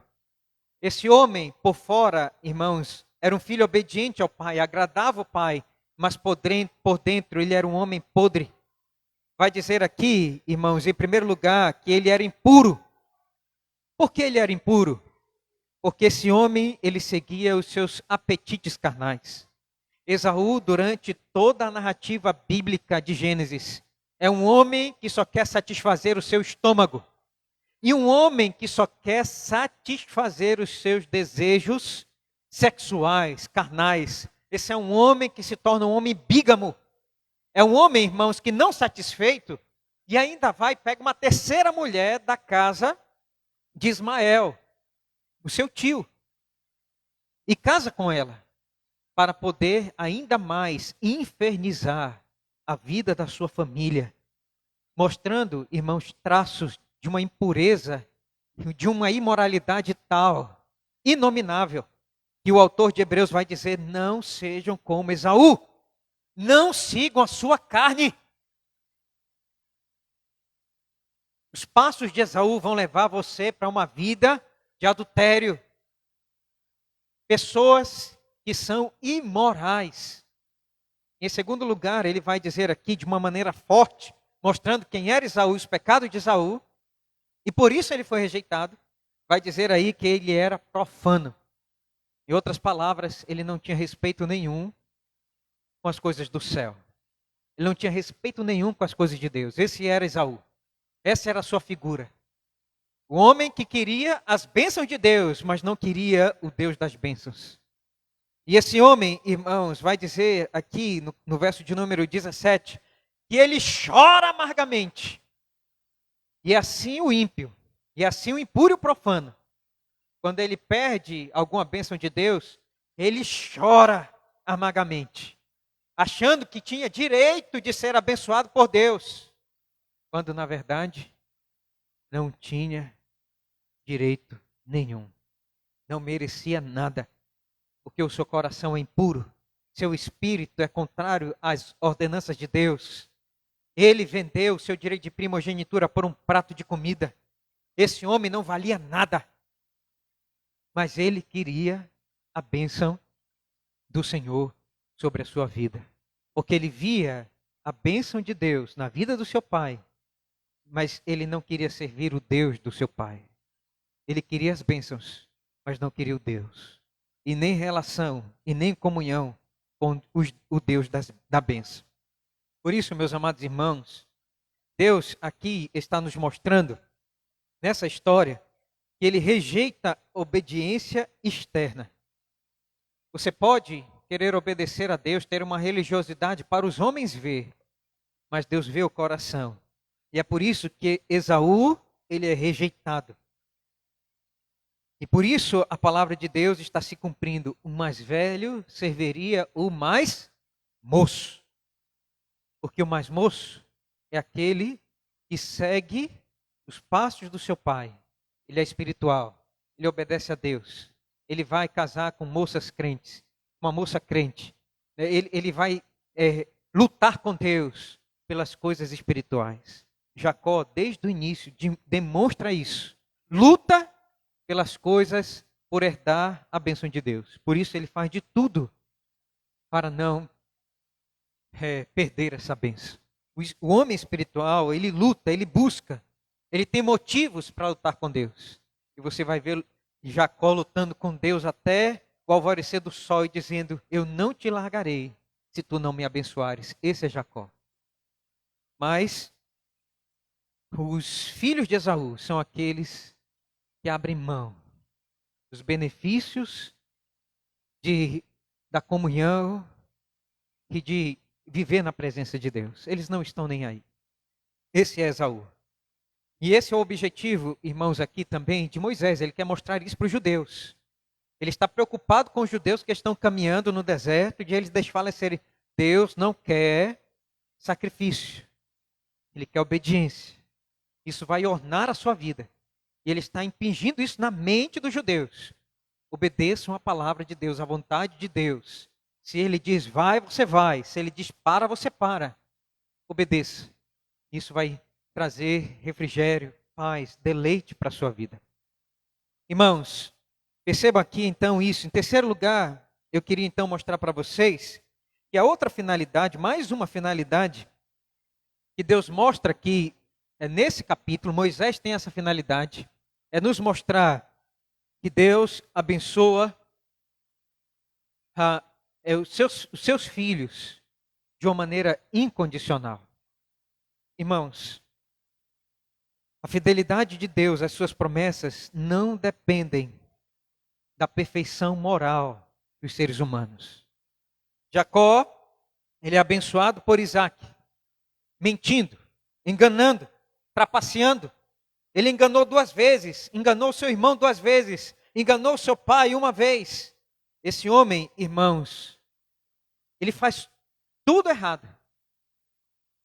[SPEAKER 3] Esse homem, por fora, irmãos, era um filho obediente ao pai, agradava o pai, mas por dentro ele era um homem podre. Vai dizer aqui, irmãos, em primeiro lugar, que ele era impuro. Por que ele era impuro? Porque esse homem, ele seguia os seus apetites carnais. Esaú, durante toda a narrativa bíblica de Gênesis, é um homem que só quer satisfazer o seu estômago. E um homem que só quer satisfazer os seus desejos sexuais, carnais. Esse é um homem que se torna um homem bígamo. É um homem, irmãos, que não satisfeito, e ainda vai e pega uma terceira mulher da casa de Ismael, o seu tio, e casa com ela, para poder ainda mais infernizar a vida da sua família, mostrando, irmãos, traços de uma impureza, de uma imoralidade tal, inominável, que o autor de Hebreus vai dizer: não sejam como Esaú, não sigam a sua carne. Os passos de Esaú vão levar você para uma vida de adultério. Pessoas que são imorais. Em segundo lugar, ele vai dizer aqui de uma maneira forte, mostrando quem era Esaú, os pecados de Esaú, e por isso ele foi rejeitado. Vai dizer aí que ele era profano. Em outras palavras, ele não tinha respeito nenhum com as coisas do céu. Ele não tinha respeito nenhum com as coisas de Deus. Esse era Esaú. Essa era a sua figura. O homem que queria as bênçãos de Deus, mas não queria o Deus das bênçãos. E esse homem, irmãos, vai dizer aqui no verso de número 17, que ele chora amargamente. E assim o ímpio, e assim o impuro e o profano, quando ele perde alguma bênção de Deus, ele chora amargamente, achando que tinha direito de ser abençoado por Deus, quando na verdade não tinha direito nenhum, não merecia nada, porque o seu coração é impuro, seu espírito é contrário às ordenanças de Deus. Ele vendeu o seu direito de primogenitura por um prato de comida. Esse homem não valia nada, mas ele queria a bênção do Senhor sobre a sua vida, porque ele via a bênção de Deus na vida do seu pai, mas ele não queria servir o Deus do seu pai. Ele queria as bênçãos, mas não queria o Deus, e nem relação, e nem comunhão com o Deus da bênção. Por isso, meus amados irmãos, Deus aqui está nos mostrando, nessa história, que ele rejeita obediência externa. Você pode querer obedecer a Deus, ter uma religiosidade para os homens ver, mas Deus vê o coração. E é por isso que Esaú, ele é rejeitado. E por isso a palavra de Deus está se cumprindo. O mais velho serviria o mais moço. Porque o mais moço é aquele que segue os passos do seu pai. Ele é espiritual, ele obedece a Deus. Ele vai casar com moças crentes, uma moça crente. Ele vai lutar com Deus pelas coisas espirituais. Jacó, desde o início, demonstra isso. Luta pelas coisas por herdar a bênção de Deus. Por isso ele faz de tudo para não perder essa bênção. O homem espiritual, ele luta, ele busca, ele tem motivos para lutar com Deus. E você vai ver Jacó lutando com Deus até o alvorecer do sol e dizendo: eu não te largarei se tu não me abençoares. Esse é Jacó. Mas os filhos de Esaú são aqueles que abrem mão dos benefícios da comunhão e de viver na presença de Deus. Eles não estão nem aí. Esse é Esaú. E esse é o objetivo, irmãos, aqui também de Moisés. Ele quer mostrar isso para os judeus. Ele está preocupado com os judeus que estão caminhando no deserto, de eles desfalecerem. Deus não quer sacrifício. Ele quer obediência. Isso vai ornar a sua vida. E ele está impingindo isso na mente dos judeus. Obedeçam a palavra de Deus, a vontade de Deus. Se ele diz vai, você vai. Se ele diz para, você para. Obedeça. Isso vai trazer refrigério, paz, deleite para a sua vida. Irmãos, percebam aqui então isso. Em terceiro lugar, eu queria então mostrar para vocês que a outra finalidade, mais uma finalidade, que Deus mostra aqui, nesse capítulo, Moisés tem essa finalidade, é nos mostrar que Deus abençoa os seus filhos de uma maneira incondicional. Irmãos, a fidelidade de Deus às suas promessas não dependem da perfeição moral dos seres humanos. Jacó, ele é abençoado por Isaac, mentindo, enganando, trapaceando. Ele enganou 2 vezes, enganou seu irmão 2 vezes, enganou seu pai 1 vez. Esse homem, irmãos, ele faz tudo errado.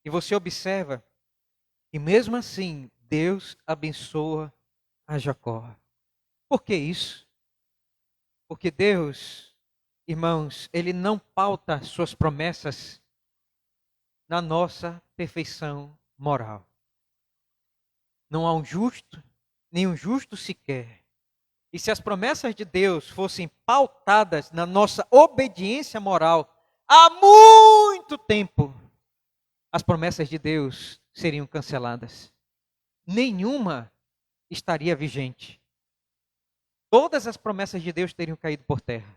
[SPEAKER 3] E você observa que mesmo assim, Deus abençoa a Jacó. Por que isso? Porque Deus, irmãos, ele não pauta suas promessas na nossa perfeição moral. Não há um justo, nem um justo sequer. E se as promessas de Deus fossem pautadas na nossa obediência moral, há muito tempo, as promessas de Deus seriam canceladas. Nenhuma estaria vigente. Todas as promessas de Deus teriam caído por terra.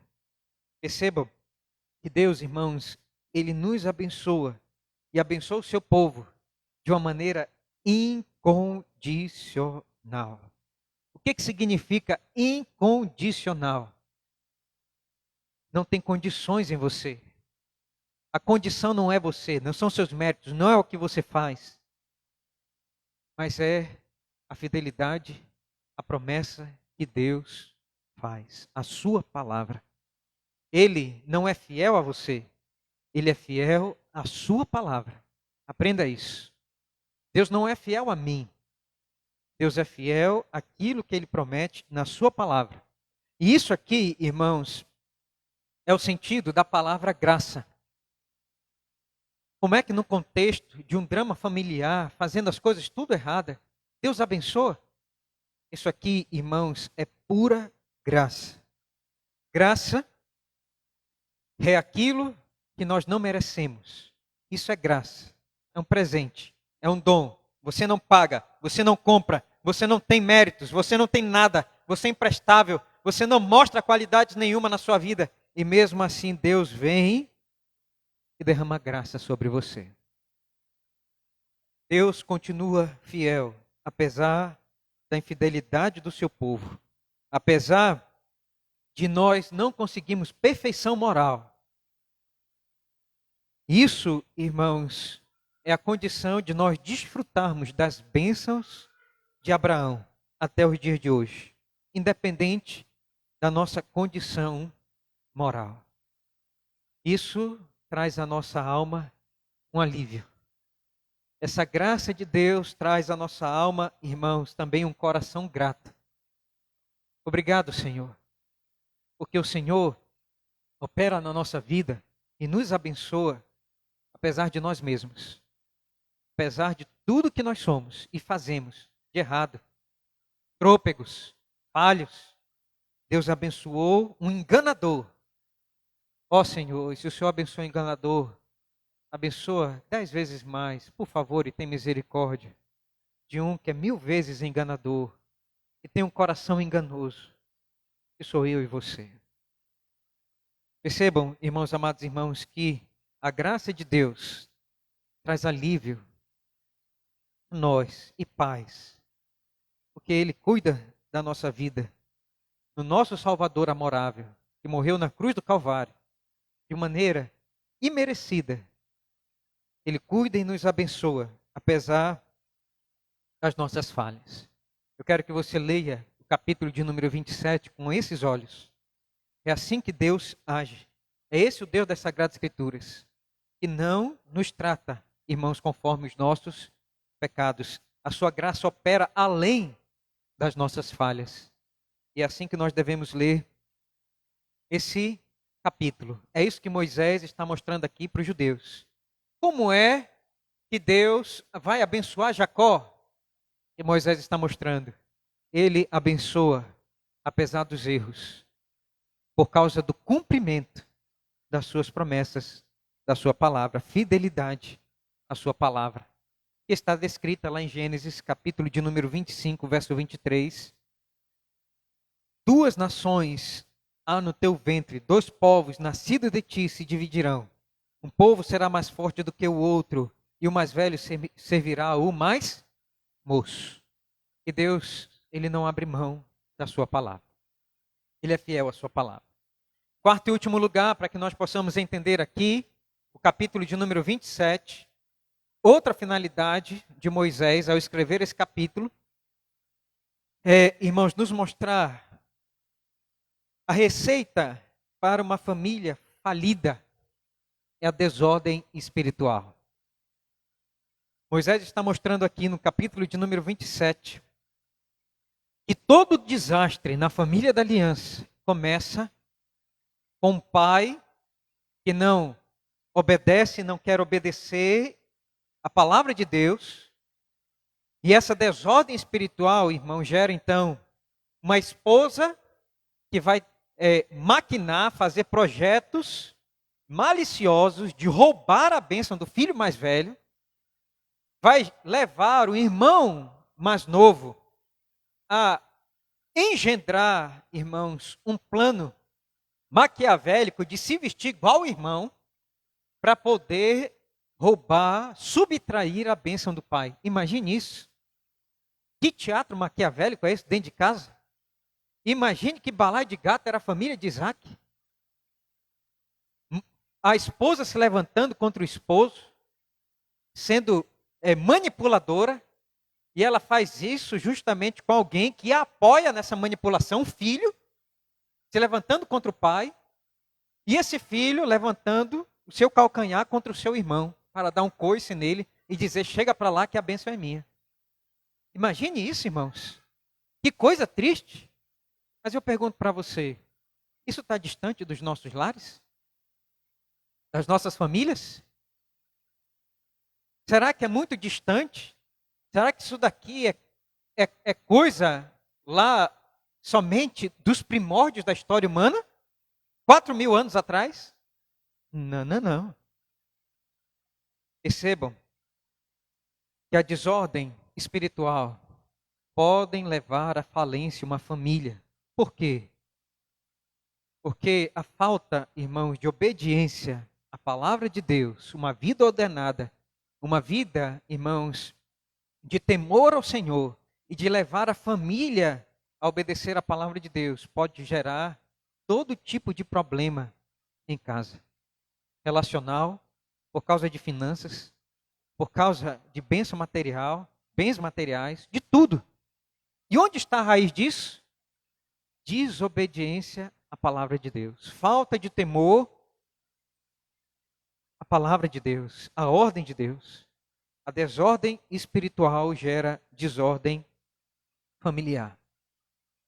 [SPEAKER 3] Percebam que Deus, irmãos, ele nos abençoa e abençoa o seu povo de uma maneira incondicional. O que significa incondicional? Não tem condições em você. A condição não é você, não são seus méritos, não é o que você faz. Mas é a fidelidade, a promessa que Deus faz, a sua palavra. Ele não é fiel a você, ele é fiel à sua palavra. Aprenda isso. Deus não é fiel a mim. Deus é fiel àquilo que ele promete na sua palavra. E isso aqui, irmãos, é o sentido da palavra graça. Como é que no contexto de um drama familiar, fazendo as coisas tudo errada, Deus abençoa? Isso aqui, irmãos, é pura graça. Graça é aquilo que nós não merecemos. Isso é graça. É um presente. É um dom. Você não paga. Você não compra. Você não tem méritos. Você não tem nada. Você é imprestável. Você não mostra qualidade nenhuma na sua vida. E mesmo assim Deus vem e derrama graça sobre você. Deus continua fiel, apesar da infidelidade do seu povo. Apesar de nós não conseguirmos perfeição moral, isso, irmãos, é a condição de nós desfrutarmos das bênçãos de Abraão até os dias de hoje, independente da nossa condição moral. Isso traz à nossa alma um alívio. Essa graça de Deus traz à nossa alma, irmãos, também um coração grato. Obrigado, Senhor, porque o Senhor opera na nossa vida e nos abençoa, apesar de nós mesmos, apesar de tudo que nós somos e fazemos de errado, trôpegos, falhos. Deus abençoou um enganador. Ó Senhor, e se o Senhor abençoa o enganador, abençoa 10 vezes mais, por favor, e tem misericórdia de um que é 1000 vezes enganador, que tem um coração enganoso, que sou eu e você. Percebam, irmãos, amados irmãos, que a graça de Deus traz alívio a nós e paz, porque Ele cuida da nossa vida, no nosso Salvador amorável, que morreu na cruz do Calvário, de maneira imerecida. Ele cuida e nos abençoa, apesar das nossas falhas. Eu quero que você leia o capítulo de número 27 com esses olhos. É assim que Deus age. É esse o Deus das Sagradas Escrituras, que não nos trata, irmãos, conforme os nossos pecados. A sua graça opera além das nossas falhas. E é assim que nós devemos ler esse capítulo. É isso que Moisés está mostrando aqui para os judeus. Como é que Deus vai abençoar Jacó? E Moisés está mostrando. Ele abençoa, apesar dos erros, por causa do cumprimento das suas promessas, da sua palavra, fidelidade à sua palavra, que está descrita lá em Gênesis, capítulo de número 25, verso 23. 2 nações há no teu ventre, 2 povos nascidos de ti se dividirão. Um povo será mais forte do que o outro, e o mais velho servirá ao mais moço. E Deus, Ele não abre mão da sua palavra. Ele é fiel à sua palavra. Quarto e último lugar, para que nós possamos entender aqui, o capítulo de número 27, outra finalidade de Moisés ao escrever esse capítulo, irmãos, nos mostrar a receita para uma família falida é a desordem espiritual. Moisés está mostrando aqui no capítulo de número 27 que todo desastre na família da aliança começa com um pai que não obedece, não quer obedecer a palavra de Deus. E essa desordem espiritual, irmão, gera então uma esposa que vai maquinar, fazer projetos maliciosos de roubar a bênção do filho mais velho, vai levar o irmão mais novo a engendrar, irmãos, um plano maquiavélico de se vestir igual o irmão para poder roubar, subtrair a bênção do pai. Imagine isso. Que teatro maquiavélico é esse dentro de casa? Imagine que balaio de gato era a família de Isaac. A esposa se levantando contra o esposo, sendo manipuladora, e ela faz isso justamente com alguém que a apoia nessa manipulação, um filho, se levantando contra o pai, e esse filho levantando o seu calcanhar contra o seu irmão, para dar um coice nele e dizer, chega para lá que a bênção é minha. Imagine isso, irmãos. Que coisa triste. Mas eu pergunto para você, isso está distante dos nossos lares? Das nossas famílias? Será que é muito distante? Será que isso daqui é coisa lá somente dos primórdios da história humana? 4.000 anos atrás? Não, não, não. Percebam que a desordem espiritual podem levar à falência uma família. Por quê? Porque a falta, irmãos, de obediência à palavra de Deus, uma vida ordenada, uma vida, irmãos, de temor ao Senhor e de levar a família a obedecer a palavra de Deus pode gerar todo tipo de problema em casa. Relacional, por causa de finanças, por causa de bênção material, bens materiais, de tudo. E onde está a raiz disso? Desobediência à palavra de Deus. Falta de temor à palavra de Deus, à ordem de Deus. A desordem espiritual gera desordem familiar.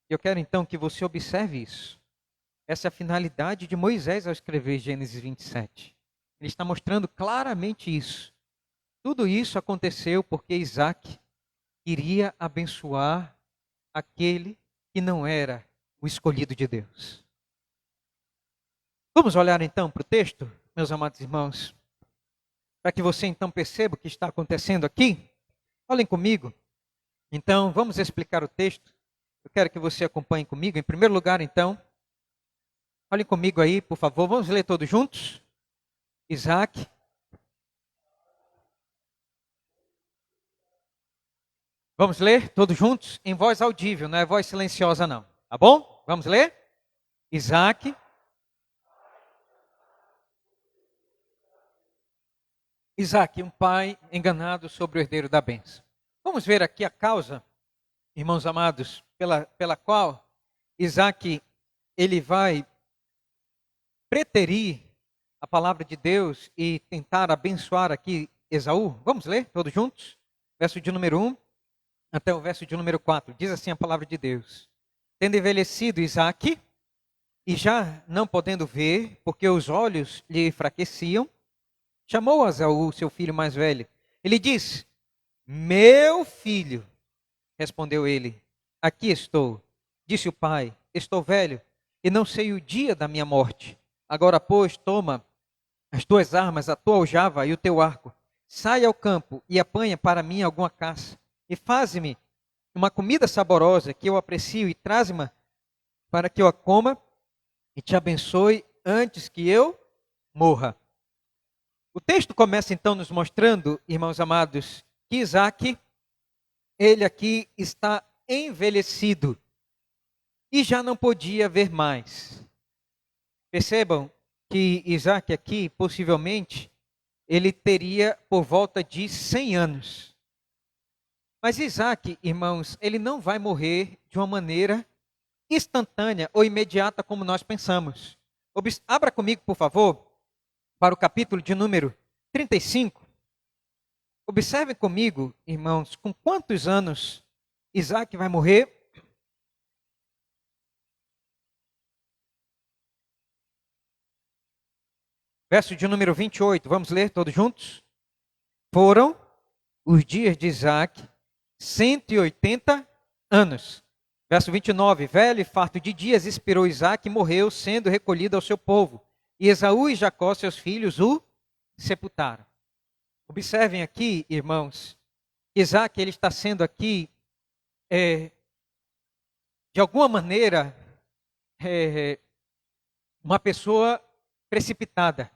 [SPEAKER 3] Eu quero então que você observe isso. Essa é a finalidade de Moisés ao escrever Gênesis 27. Ele está mostrando claramente isso. Tudo isso aconteceu porque Isaac queria abençoar aquele que não era o escolhido de Deus. Vamos olhar então para o texto, meus amados irmãos, para que você então perceba o que está acontecendo aqui. Olhem comigo. Então, vamos explicar o texto. Eu quero que você acompanhe comigo. Em primeiro lugar, então, olhem comigo aí, por favor. Vamos ler todos juntos? Isaac. Vamos ler todos juntos? Em voz audível, não é voz silenciosa não. Tá bom? Vamos ler? Isaac. Isaac, um pai enganado sobre o herdeiro da bênção. Vamos ver aqui a causa, irmãos amados, pela qual Isaac ele vai preterir a palavra de Deus e tentar abençoar aqui Esaú. Vamos ler todos juntos? Verso de número 1 até o verso de número 4. Diz assim a palavra de Deus. Tendo envelhecido Isaac, e já não podendo ver, porque os olhos lhe enfraqueciam, chamou Esaú, seu filho mais velho. Ele disse: meu filho, respondeu ele, aqui estou. Disse o pai: estou velho e não sei o dia da minha morte. Agora, pois, toma as tuas armas, a tua aljava e o teu arco. Sai ao campo e apanha para mim alguma caça. E faze-me uma comida saborosa que eu aprecio e traze-me para que eu a coma e te abençoe antes que eu morra. O texto começa então nos mostrando, irmãos amados, que Isaac, ele aqui está envelhecido e já não podia ver mais. Percebam que Isaac aqui, possivelmente, ele teria por volta de 100 anos. Mas Isaac, irmãos, ele não vai morrer de uma maneira instantânea ou imediata como nós pensamos. Abra comigo, por favor, para o capítulo de número 35. Observem comigo, irmãos, com quantos anos Isaac vai morrer. Verso de número 28, vamos ler todos juntos? Foram os dias de Isaac 180 anos. Verso 29, velho e farto de dias, expirou Isaac e morreu, sendo recolhido ao seu povo. E Esaú e Jacó, seus filhos, o sepultaram. Observem aqui, irmãos, Isaac ele está sendo aqui, de alguma maneira, uma pessoa precipitada.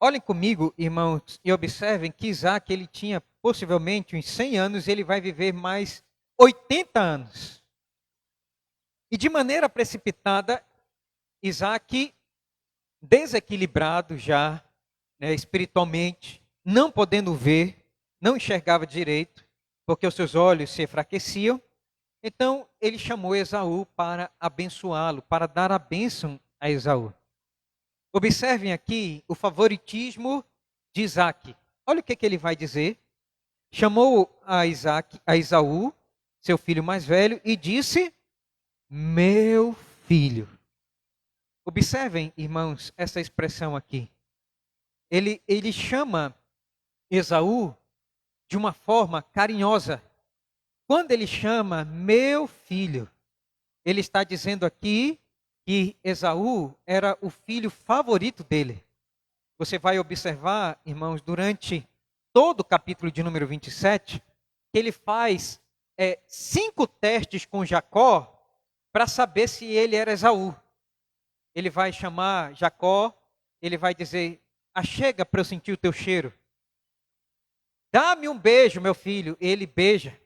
[SPEAKER 3] Olhem comigo, irmãos, e observem que Isaac ele tinha possivelmente uns 100 anos, ele vai viver mais 80 anos. E de maneira precipitada, Isaac, desequilibrado já, espiritualmente, não podendo ver, não enxergava direito, porque os seus olhos se enfraqueciam. Então, ele chamou Esaú para abençoá-lo, para dar a bênção a Esaú. Observem aqui o favoritismo de Isaac. Olha o que ele vai dizer. Chamou a Esaú, seu filho mais velho, e disse: meu filho. Observem, irmãos, essa expressão aqui. Ele chama Esaú de uma forma carinhosa. Quando ele chama meu filho, ele está dizendo aqui que Esaú era o filho favorito dele. Você vai observar, irmãos, durante todo o capítulo de número 27, que ele faz 5 testes com Jacó para saber se ele era Esaú. Ele vai chamar Jacó, ele vai dizer: achega para eu sentir o teu cheiro. Dá-me um beijo, meu filho. Ele beija.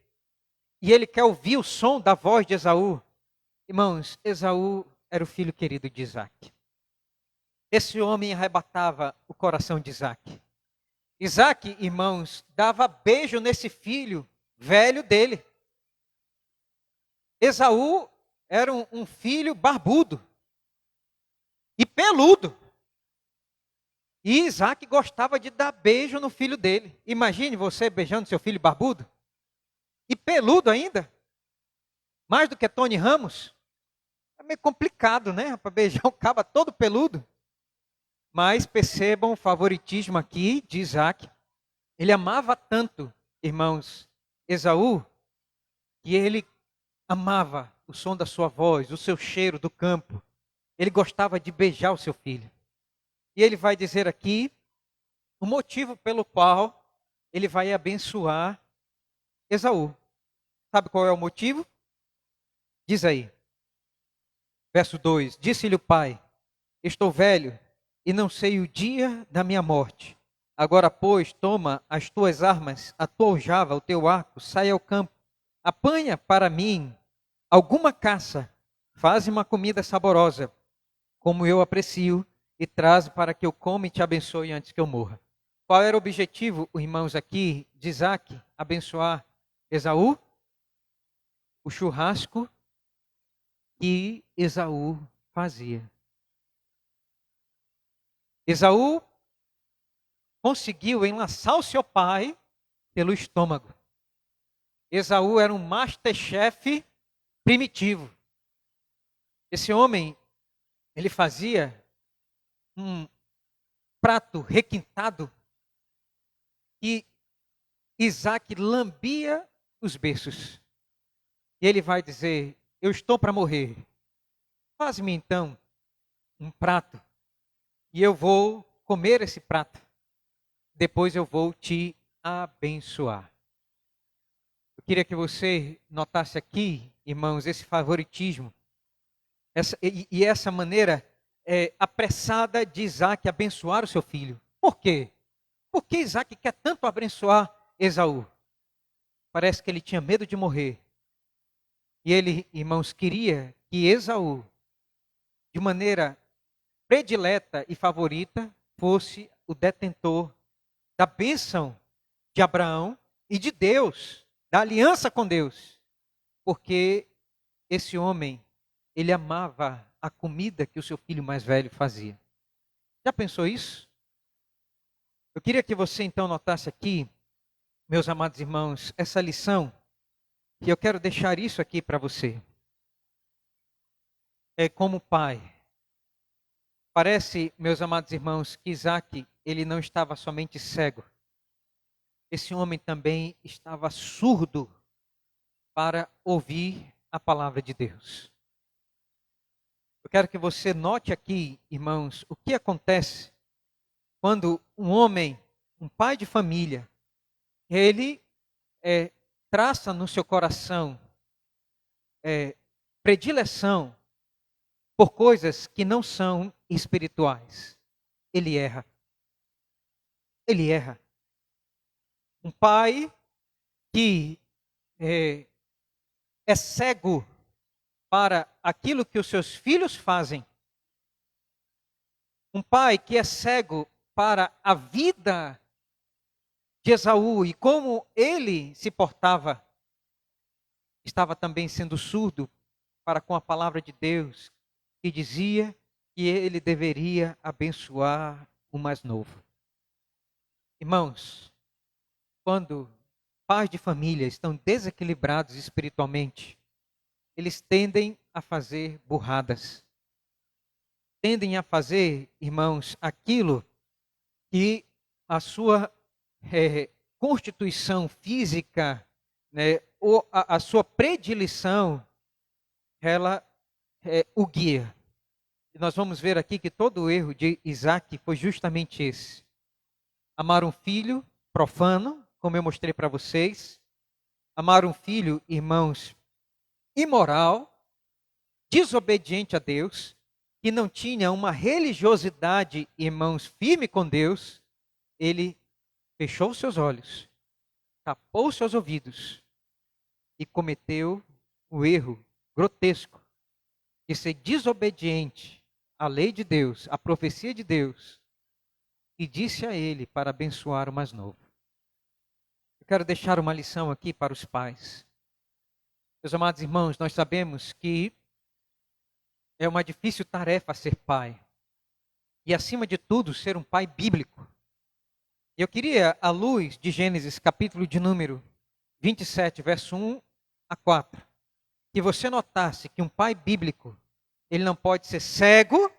[SPEAKER 3] e ele quer ouvir o som da voz de Esaú. Irmãos, Esaú era o filho querido de Isaac. Esse homem arrebatava o coração de Isaac. Isaac, irmãos, dava beijo nesse filho velho dele. Esaú era um filho barbudo e peludo. E Isaac gostava de dar beijo no filho dele. Imagine você beijando seu filho barbudo e peludo ainda. Mais do que Tony Ramos. É meio complicado, né? Para beijar um caba todo peludo. Mas percebam o favoritismo aqui de Isaac. Ele amava tanto, irmãos, Esaú, que ele amava o som da sua voz, o seu cheiro do campo. Ele gostava de beijar o seu filho. E ele vai dizer aqui o motivo pelo qual ele vai abençoar Esaú. Sabe qual é o motivo? Diz aí. Verso 2. Disse-lhe o pai: estou velho e não sei o dia da minha morte. Agora, pois, toma as tuas armas, a tua aljava, o teu arco, sai ao campo. Apanha para mim alguma caça, faz uma comida saborosa, como eu aprecio, e traz para que eu coma e te abençoe antes que eu morra. Qual era o objetivo, irmãos, aqui de Isaac abençoar Esaú? O churrasco que Esaú fazia. Esaú conseguiu enlaçar o seu pai pelo estômago. Esaú era um masterchef primitivo. Esse homem, ele fazia um prato requintado e Isaac lambia os beiços. E ele vai dizer: eu estou para morrer. Faz-me então um prato e eu vou comer esse prato. Depois eu vou te abençoar. Eu queria que você notasse aqui, irmãos, esse favoritismo. Essa maneira apressada de Isaac abençoar o seu filho. Por quê? Por que Isaac quer tanto abençoar Esaú? Parece que ele tinha medo de morrer. E ele, irmãos, queria que Esaú, de maneira predileta e favorita, fosse o detentor da bênção de Abraão e de Deus, da aliança com Deus. Porque esse homem, ele amava a comida que o seu filho mais velho fazia. Já pensou isso? Eu queria que você então notasse aqui, meus amados irmãos, essa lição, e eu quero deixar isso aqui para você. É como pai. Parece, meus amados irmãos, que Isaac, ele não estava somente cego. Esse homem também estava surdo para ouvir a palavra de Deus. Eu quero que você note aqui, irmãos, o que acontece quando um homem, um pai de família, ele traça no seu coração predileção por coisas que não são espirituais. Ele erra. Ele erra. Um pai que é cego para aquilo que os seus filhos fazem. Um pai que é cego para a vida de Esaú e como ele se portava, estava também sendo surdo para com a palavra de Deus, que dizia que ele deveria abençoar o mais novo. Irmãos, quando pais de família estão desequilibrados espiritualmente, eles tendem a fazer burradas. Tendem a fazer, irmãos, aquilo que a sua constituição física, né, ou a sua predileção, ela o guia. E nós vamos ver aqui que todo o erro de Isaac foi justamente esse. Amar um filho profano, como eu mostrei para vocês. Amar um filho, irmãos, imoral, desobediente a Deus, que não tinha uma religiosidade, irmãos, firme com Deus. Ele fechou seus olhos, tapou seus ouvidos e cometeu o erro grotesco de ser desobediente à lei de Deus, à profecia de Deus, e disse a ele para abençoar o mais novo. Eu quero deixar uma lição aqui para os pais. Meus amados irmãos, nós sabemos que é uma difícil tarefa ser pai. E, acima de tudo, ser um pai bíblico. Eu queria, à luz de Gênesis, capítulo de número 27, verso 1 a 4, que você notasse que um pai bíblico, ele não pode ser cego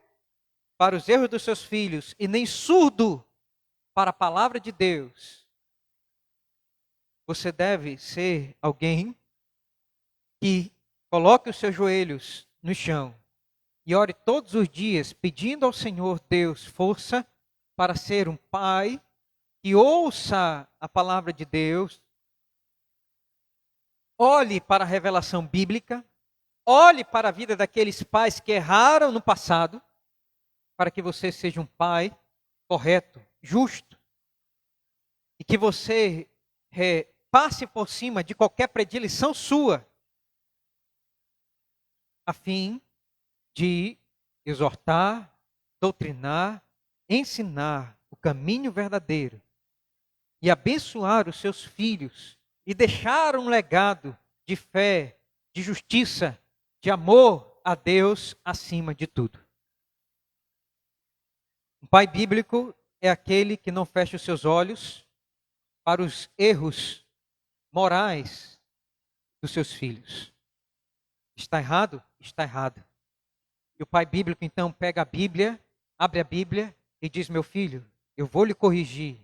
[SPEAKER 3] para os erros dos seus filhos e nem surdo para a palavra de Deus. Você deve ser alguém que coloque os seus joelhos no chão e ore todos os dias pedindo ao Senhor Deus força para ser um pai que ouça a palavra de Deus, olhe para a revelação bíblica, olhe para a vida daqueles pais que erraram no passado, para que você seja um pai correto, justo, e que você passe por cima de qualquer predileção sua, a fim de exortar, doutrinar, ensinar o caminho verdadeiro e abençoar os seus filhos e deixar um legado de fé, de justiça, de amor a Deus acima de tudo. Um pai bíblico é aquele que não fecha os seus olhos para os erros morais dos seus filhos. Está errado? Está errado. E o pai bíblico então pega a Bíblia, abre a Bíblia e diz: meu filho, eu vou lhe corrigir,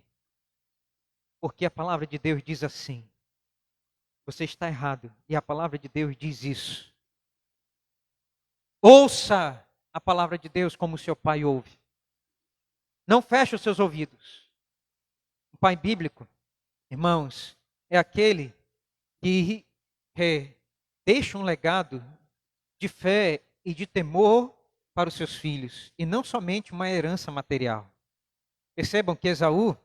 [SPEAKER 3] porque a palavra de Deus diz assim. Você está errado e a palavra de Deus diz isso. Ouça a palavra de Deus como seu pai ouve. Não feche os seus ouvidos. O pai bíblico, irmãos, é aquele que deixa um legado de fé e de temor para os seus filhos, e não somente uma herança material. Percebam que Esaú,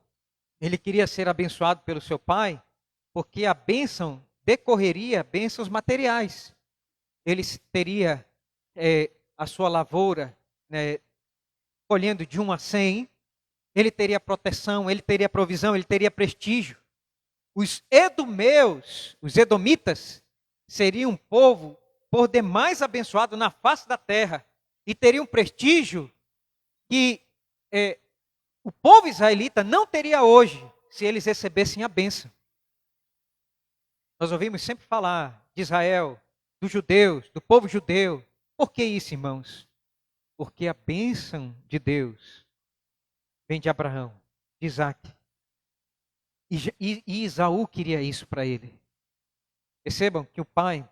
[SPEAKER 3] ele queria ser abençoado pelo seu pai, porque a bênção decorreria bênçãos materiais. Ele teria a sua lavoura, colhendo de 1 a 100, ele teria proteção, ele teria provisão, ele teria prestígio. Os edomeus, os edomitas, seriam um povo por demais abençoado na face da terra e teriam um prestígio que o povo israelita não teria hoje se eles recebessem a bênção. Nós ouvimos sempre falar de Israel, dos judeus, do povo judeu. Por que isso, irmãos? Porque a bênção de Deus vem de Abraão, de Isaac. E Esaú queria isso para ele. Percebam que o pai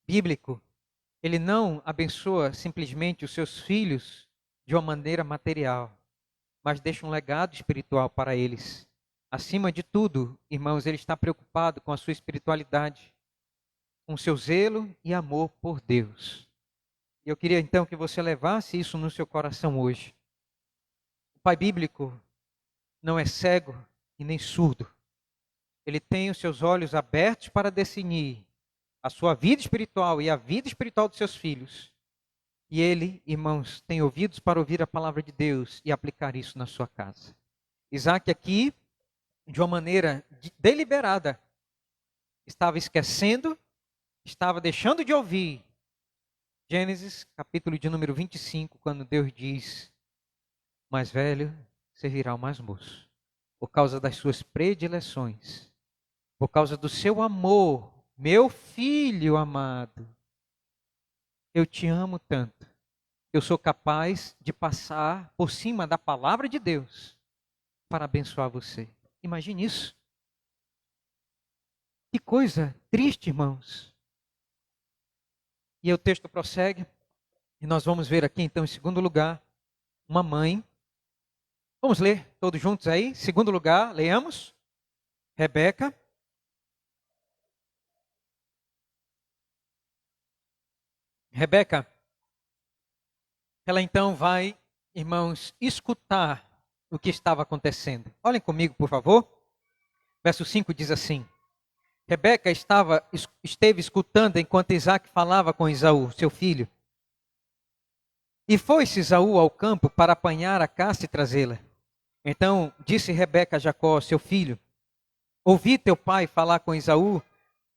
[SPEAKER 3] bíblico, ele não abençoa simplesmente os seus filhos de uma maneira material, mas deixa um legado espiritual para eles. Acima de tudo, irmãos, ele está preocupado com a sua espiritualidade, com seu zelo e amor por Deus. E eu queria então que você levasse isso no seu coração hoje. O pai bíblico não é cego e nem surdo. Ele tem os seus olhos abertos para discernir a sua vida espiritual e a vida espiritual dos seus filhos. E ele, irmãos, tem ouvidos para ouvir a palavra de Deus e aplicar isso na sua casa. Isaac aqui, de uma maneira deliberada, estava esquecendo, estava deixando de ouvir Gênesis, capítulo de número 25, quando Deus diz: o mais velho servirá ao mais moço, por causa das suas predileções, por causa do seu amor, meu filho amado, eu te amo tanto, eu sou capaz de passar por cima da palavra de Deus para abençoar você. Imagine isso. Que coisa triste, irmãos. E o texto prossegue, e nós vamos ver aqui então, em segundo lugar, uma mãe. Vamos ler todos juntos aí? Segundo lugar, leamos. Rebeca. Rebeca, ela então vai, irmãos, escutar o que estava acontecendo. Olhem comigo, por favor. Verso 5 diz assim: Rebeca esteve escutando enquanto Isaac falava com Esaú, seu filho. E foi-se Esaú ao campo para apanhar a caça e trazê-la. Então disse Rebeca a Jacó, seu filho: ouvi teu pai falar com Esaú,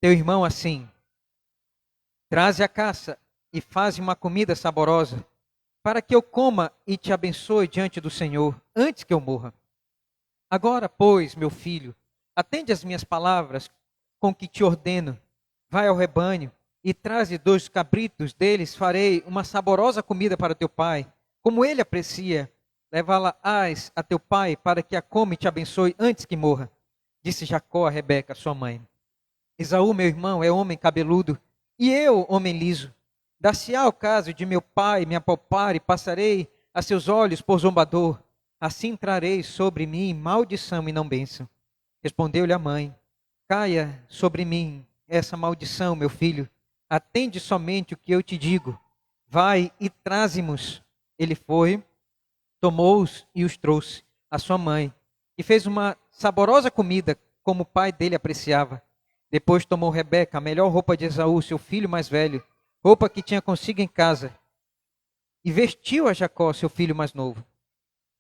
[SPEAKER 3] teu irmão, assim: traze a caça e faze uma comida saborosa, para que eu coma e te abençoe diante do Senhor, antes que eu morra. Agora, pois, meu filho, atende às minhas palavras com que te ordeno. Vai ao rebanho e traze 2 cabritos, deles farei uma saborosa comida para teu pai, como ele aprecia. Leva-la-ás a teu pai, para que a coma e te abençoe antes que morra. Disse Jacó a Rebeca, sua mãe: Esaú, meu irmão, é homem cabeludo, e eu, homem liso. Dar-se-á o caso de meu pai me apalpar, e passarei a seus olhos por zombador. Assim trarei sobre mim maldição e não bênção. Respondeu-lhe a mãe: caia sobre mim essa maldição, meu filho. Atende somente o que eu te digo. Vai e traze-mos. Ele foi, tomou-os e os trouxe à sua mãe, e fez uma saborosa comida, como o pai dele apreciava. Depois tomou Rebeca a melhor roupa de Esaú, seu filho mais velho, roupa que tinha consigo em casa, e vestiu a Jacó, seu filho mais novo.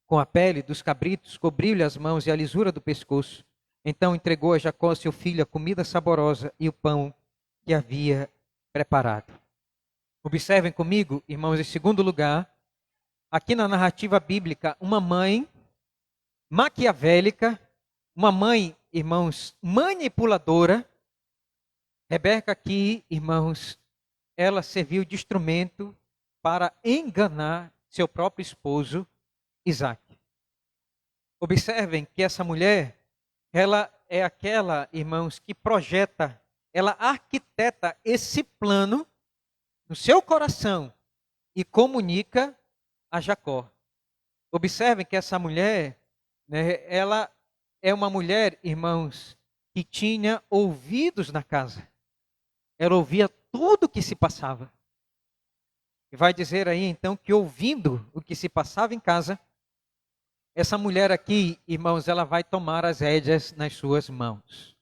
[SPEAKER 3] Com a pele dos cabritos, cobriu-lhe as mãos e a lisura do pescoço. Então entregou a Jacó, seu filho, a comida saborosa e o pão que havia preparado. Observem comigo, irmãos, em segundo lugar, aqui na narrativa bíblica, uma mãe maquiavélica, uma mãe, irmãos, manipuladora. Rebeca aqui, irmãos, ela serviu de instrumento para enganar seu próprio esposo, Isaac. Observem que essa mulher, ela é aquela, irmãos, que projeta, ela arquiteta esse plano no seu coração e comunica a Jacó. Observem que essa mulher, né, ela é uma mulher, irmãos, que tinha ouvidos na casa. Ela ouvia tudo o que se passava. E vai dizer aí, então, que ouvindo o que se passava em casa, essa mulher aqui, irmãos, ela vai tomar as rédeas nas suas mãos.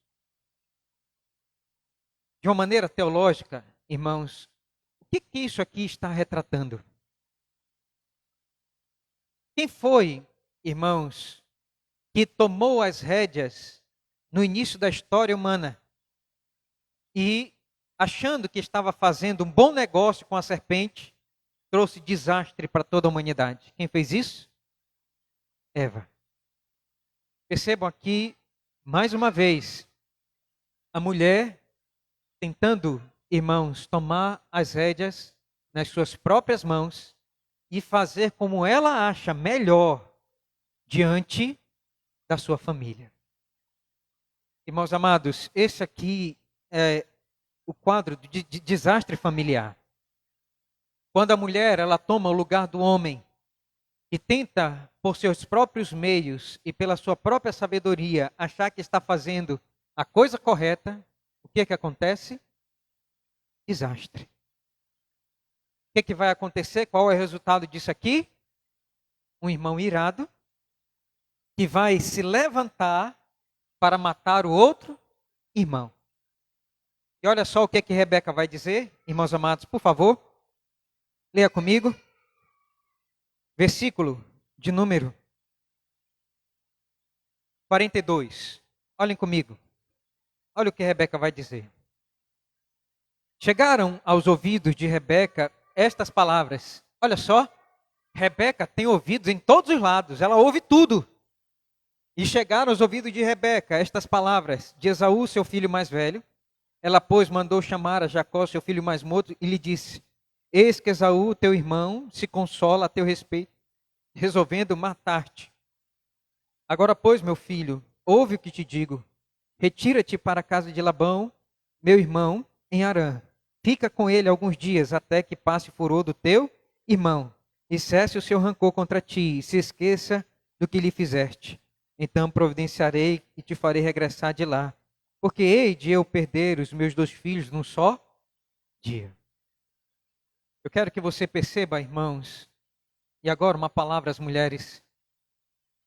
[SPEAKER 3] De uma maneira teológica, irmãos, o que isso aqui está retratando? Quem foi, irmãos, que tomou as rédeas no início da história humana e, achando que estava fazendo um bom negócio com a serpente, trouxe desastre para toda a humanidade? Quem fez isso? Eva. Percebam aqui, mais uma vez, a mulher tentando, irmãos, tomar as rédeas nas suas próprias mãos e fazer como ela acha melhor diante da sua família. Irmãos amados, esse aqui é o quadro de desastre familiar. Quando a mulher, ela toma o lugar do homem e tenta, por seus próprios meios e pela sua própria sabedoria, achar que está fazendo a coisa correta, o que é que acontece? Desastre. O que é que vai acontecer? Qual é o resultado disso aqui? Um irmão irado que vai se levantar para matar o outro irmão. E olha só o que é que Rebeca vai dizer, irmãos amados, por favor, leia comigo. Versículo de número 42. Olhem comigo. Olha o que Rebeca vai dizer. Chegaram aos ouvidos de Rebeca estas palavras. Olha só, Rebeca tem ouvidos em todos os lados, ela ouve tudo. E chegaram aos ouvidos de Rebeca estas palavras de Esaú, seu filho mais velho. Ela, pois, mandou chamar a Jacó, seu filho mais moço, e lhe disse: eis que Esaú, teu irmão, se consola a teu respeito, resolvendo matar-te. Agora, pois, meu filho, ouve o que te digo. Retira-te para a casa de Labão, meu irmão, em Harã. Fica com ele alguns dias, até que passe o furor do teu irmão, e cesse o seu rancor contra ti, e se esqueça do que lhe fizeste. Então providenciarei e te farei regressar de lá, porque hei de eu perder os meus 2 filhos num só dia. Eu quero que você perceba, irmãos, e agora uma palavra às mulheres,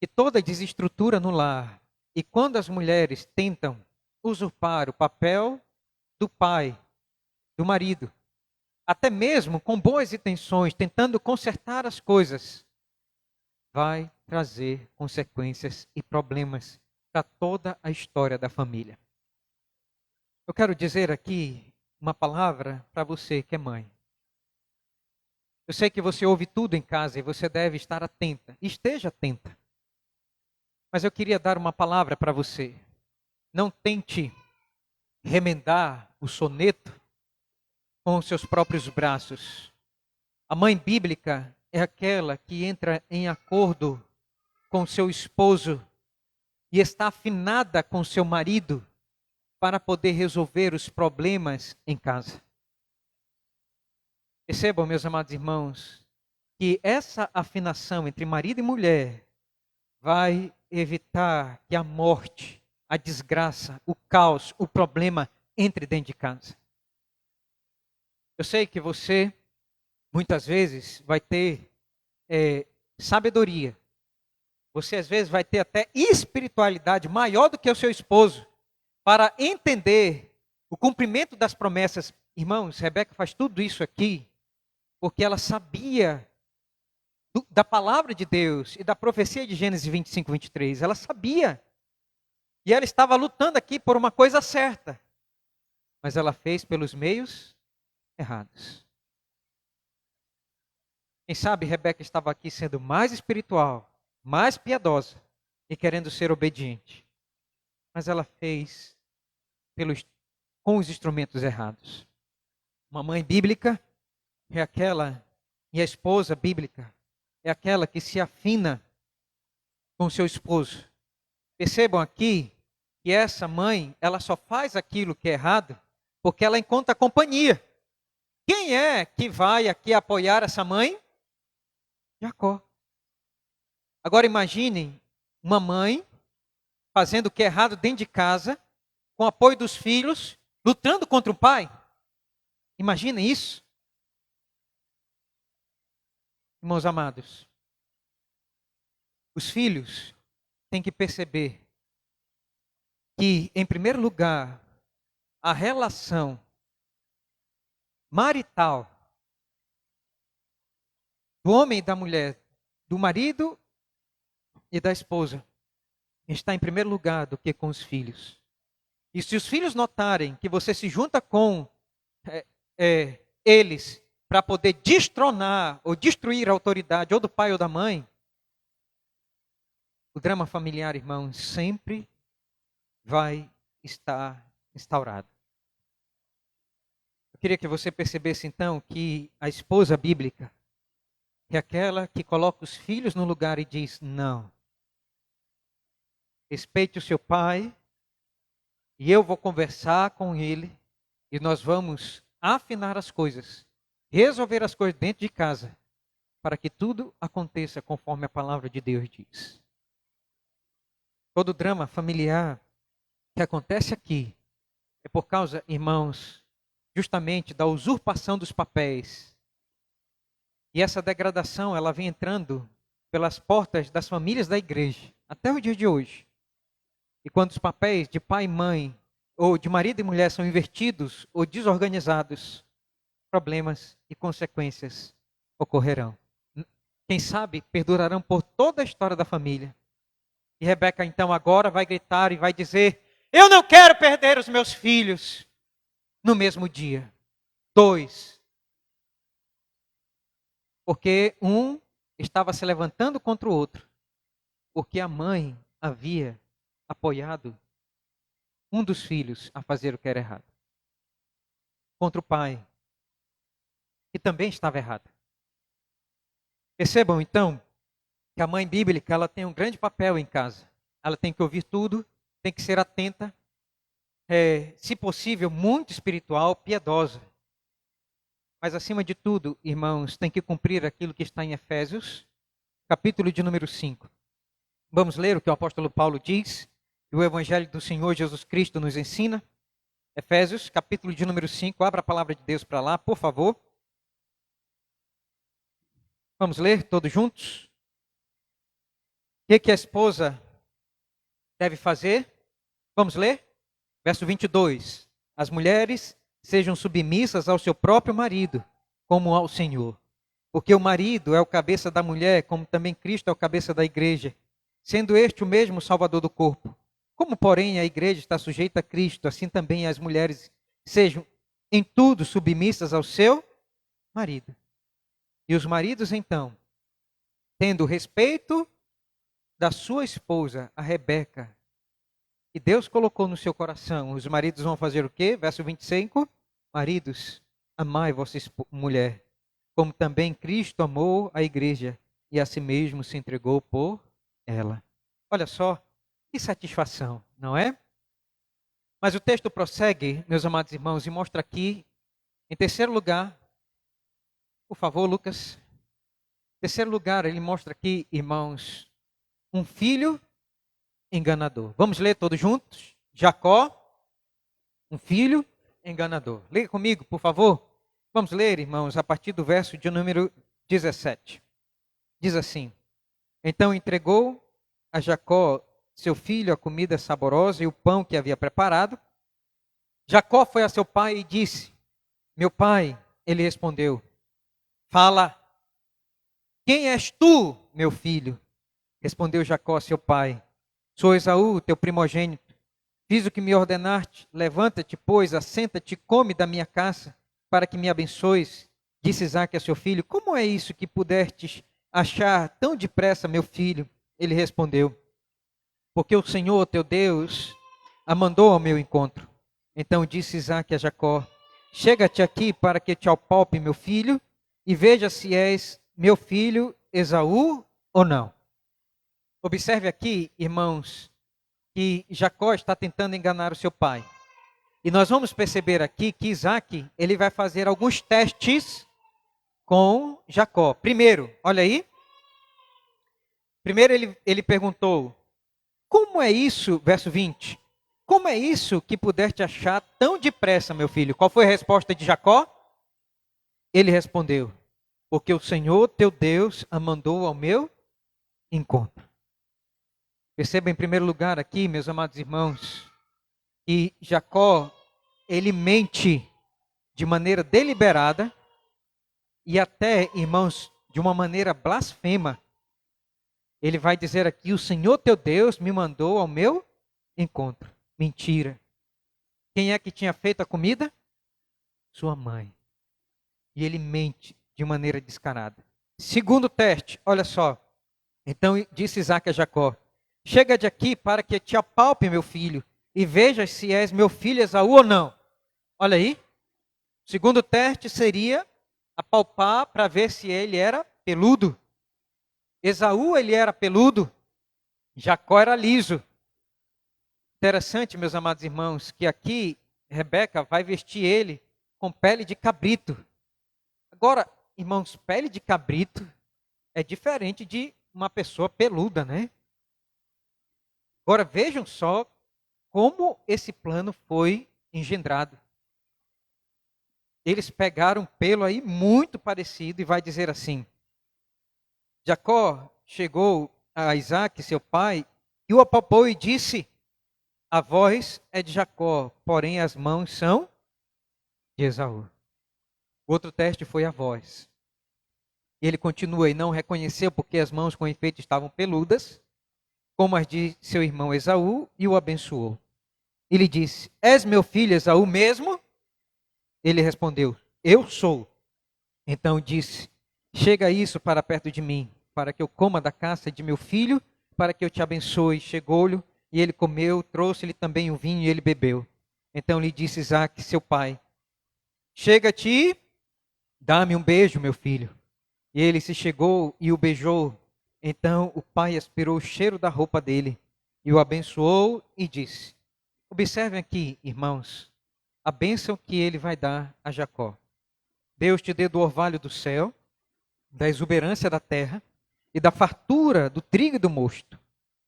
[SPEAKER 3] que toda desestrutura no lar, e quando as mulheres tentam usurpar o papel do pai, do marido, até mesmo com boas intenções, tentando consertar as coisas, vai trazer consequências e problemas para toda a história da família. Eu quero dizer aqui uma palavra para você que é mãe. Eu sei que você ouve tudo em casa e você deve estar atenta. Esteja atenta. Mas eu queria dar uma palavra para você. Não tente remendar o soneto com os seus próprios braços. A mãe bíblica é aquela que entra em acordo com seu esposo e está afinada com seu marido para poder resolver os problemas em casa. Percebam, meus amados irmãos, que essa afinação entre marido e mulher vai evitar que a morte, a desgraça, o caos, o problema entre dentro de casa. Eu sei que você, muitas vezes, vai ter sabedoria. Você, às vezes, vai ter até espiritualidade maior do que o seu esposo para entender o cumprimento das promessas. Irmãos, Rebeca faz tudo isso aqui porque ela sabia da palavra de Deus e da profecia de Gênesis 25, 23. Ela sabia. E ela estava lutando aqui por uma coisa certa. Mas ela fez pelos meios errados. Quem sabe Rebeca estava aqui sendo mais espiritual, mais piedosa e querendo ser obediente. Mas ela fez com os instrumentos errados. Uma mãe bíblica é aquela, e a esposa bíblica é aquela que se afina com seu esposo. Percebam aqui que essa mãe, ela só faz aquilo que é errado porque ela encontra companhia. Quem é que vai aqui apoiar essa mãe? Jacó. Agora imaginem uma mãe fazendo o que é errado dentro de casa, com o apoio dos filhos, lutando contra o pai. Imaginem isso. Irmãos amados, os filhos têm que perceber que, em primeiro lugar, a relação marital do homem e da mulher, do marido e da esposa, está em primeiro lugar do que com os filhos. E se os filhos notarem que você se junta com eles para poder destronar ou destruir a autoridade ou do pai ou da mãe, o drama familiar, irmãos, sempre vai estar instaurado. Eu queria que você percebesse então que a esposa bíblica é aquela que coloca os filhos no lugar e diz: não, respeite o seu pai e eu vou conversar com ele e nós vamos afinar as coisas, resolver as coisas dentro de casa, para que tudo aconteça conforme a palavra de Deus diz. Todo drama familiar que acontece aqui é por causa, irmãos, justamente da usurpação dos papéis. E essa degradação, ela vem entrando pelas portas das famílias da igreja, até o dia de hoje. E quando os papéis de pai e mãe, ou de marido e mulher são invertidos ou desorganizados, problemas e consequências ocorrerão. Quem sabe, perdurarão por toda a história da família. E Rebeca, então, agora vai gritar e vai dizer: eu não quero perder os meus filhos no mesmo dia. 2. Porque um estava se levantando contra o outro. Porque a mãe havia apoiado um dos filhos a fazer o que era errado. Contra o pai, que também estava errado. Percebam, então, que a mãe bíblica, ela tem um grande papel em casa. Ela tem que ouvir tudo, tem que ser atenta, se possível, muito espiritual, piedosa. Mas, acima de tudo, irmãos, tem que cumprir aquilo que está em Efésios, capítulo de número 5. Vamos ler o que o apóstolo Paulo diz, e o Evangelho do Senhor Jesus Cristo nos ensina. Efésios, capítulo de número 5, abra a palavra de Deus para lá, por favor. Vamos ler todos juntos? O que a esposa deve fazer? Vamos ler? Verso 22. As mulheres sejam submissas ao seu próprio marido, como ao Senhor. Porque o marido é o cabeça da mulher, como também Cristo é o cabeça da igreja, sendo este o mesmo Salvador do corpo. Como, porém, a igreja está sujeita a Cristo, assim também as mulheres sejam em tudo submissas ao seu marido. E os maridos, então, tendo respeito da sua esposa, a Rebeca, que Deus colocou no seu coração, os maridos vão fazer o quê? Verso 25. Maridos, amai vossa mulher, como também Cristo amou a igreja e a si mesmo se entregou por ela. Olha só, que satisfação, não é? Mas o texto prossegue, meus amados irmãos, e mostra aqui, em terceiro lugar, por favor, Lucas. Em terceiro lugar, ele mostra aqui, irmãos, um filho enganador. Vamos ler todos juntos? Jacó, um filho enganador. Leia comigo, por favor. Vamos ler, irmãos, a partir do verso de número 17. Diz assim: Então entregou a Jacó, seu filho, a comida saborosa e o pão que havia preparado. Jacó foi a seu pai e disse: Meu pai. Ele respondeu: Fala. Quem és tu, meu filho? Respondeu Jacó, seu pai: Sou Esaú, teu primogênito. Fiz o que me ordenaste. Levanta-te, pois, assenta-te e come da minha caça, para que me abençoes. Disse Isaque a seu filho: Como é isso que pudestes achar tão depressa, meu filho? Ele respondeu: Porque o Senhor, teu Deus, a mandou ao meu encontro. Então disse Isaque a Jacó: Chega-te aqui para que te apalpe, meu filho, e veja se és meu filho Esaú ou não. Observe aqui, irmãos, que Jacó está tentando enganar o seu pai. E nós vamos perceber aqui que Isaque, ele vai fazer alguns testes com Jacó. Primeiro, olha aí. Primeiro ele perguntou: Como é isso, verso 20, como é isso que pudeste achar tão depressa, meu filho? Qual foi a resposta de Jacó? Ele respondeu: Porque o Senhor teu Deus a mandou ao meu encontro. Perceba em primeiro lugar aqui, meus amados irmãos, que Jacó, ele mente de maneira deliberada e até, irmãos, de uma maneira blasfema. Ele vai dizer aqui: o Senhor teu Deus me mandou ao meu encontro. Mentira. Quem é que tinha feito a comida? Sua mãe. E ele mente de maneira descarada. Segundo teste, olha só. Então disse Isaque a Jacó: Chega de aqui para que te apalpe, meu filho, e veja se és meu filho Esaú ou não. Olha aí. O segundo teste seria apalpar para ver se ele era peludo. Esaú, ele era peludo. Jacó era liso. Interessante, meus amados irmãos, que aqui Rebeca vai vestir ele com pele de cabrito. Agora, irmãos, pele de cabrito é diferente de uma pessoa peluda, né? Agora, vejam só como esse plano foi engendrado. Eles pegaram um pelo aí muito parecido e vai dizer assim: Jacó chegou a Isaque, seu pai, e o apalpou e disse: A voz é de Jacó, porém as mãos são de Esaú. O outro teste foi a voz. E ele continua: E não reconheceu porque as mãos com efeito estavam peludas, como as de seu irmão Esaú, e o abençoou. Ele disse: És meu filho Esaú mesmo? Ele respondeu: Eu sou. Então disse: Chega isso para perto de mim, para que eu coma da caça de meu filho, para que eu te abençoe. Chegou-lhe, e ele comeu, trouxe-lhe também o vinho, e ele bebeu. Então lhe disse Isaque, seu pai: Chega-te e dá-me um beijo, meu filho. E ele se chegou e o beijou. Então o pai aspirou o cheiro da roupa dele, e o abençoou e disse: Observem aqui, irmãos, a bênção que ele vai dar a Jacó. Deus te dê do orvalho do céu, da exuberância da terra e da fartura do trigo e do mosto.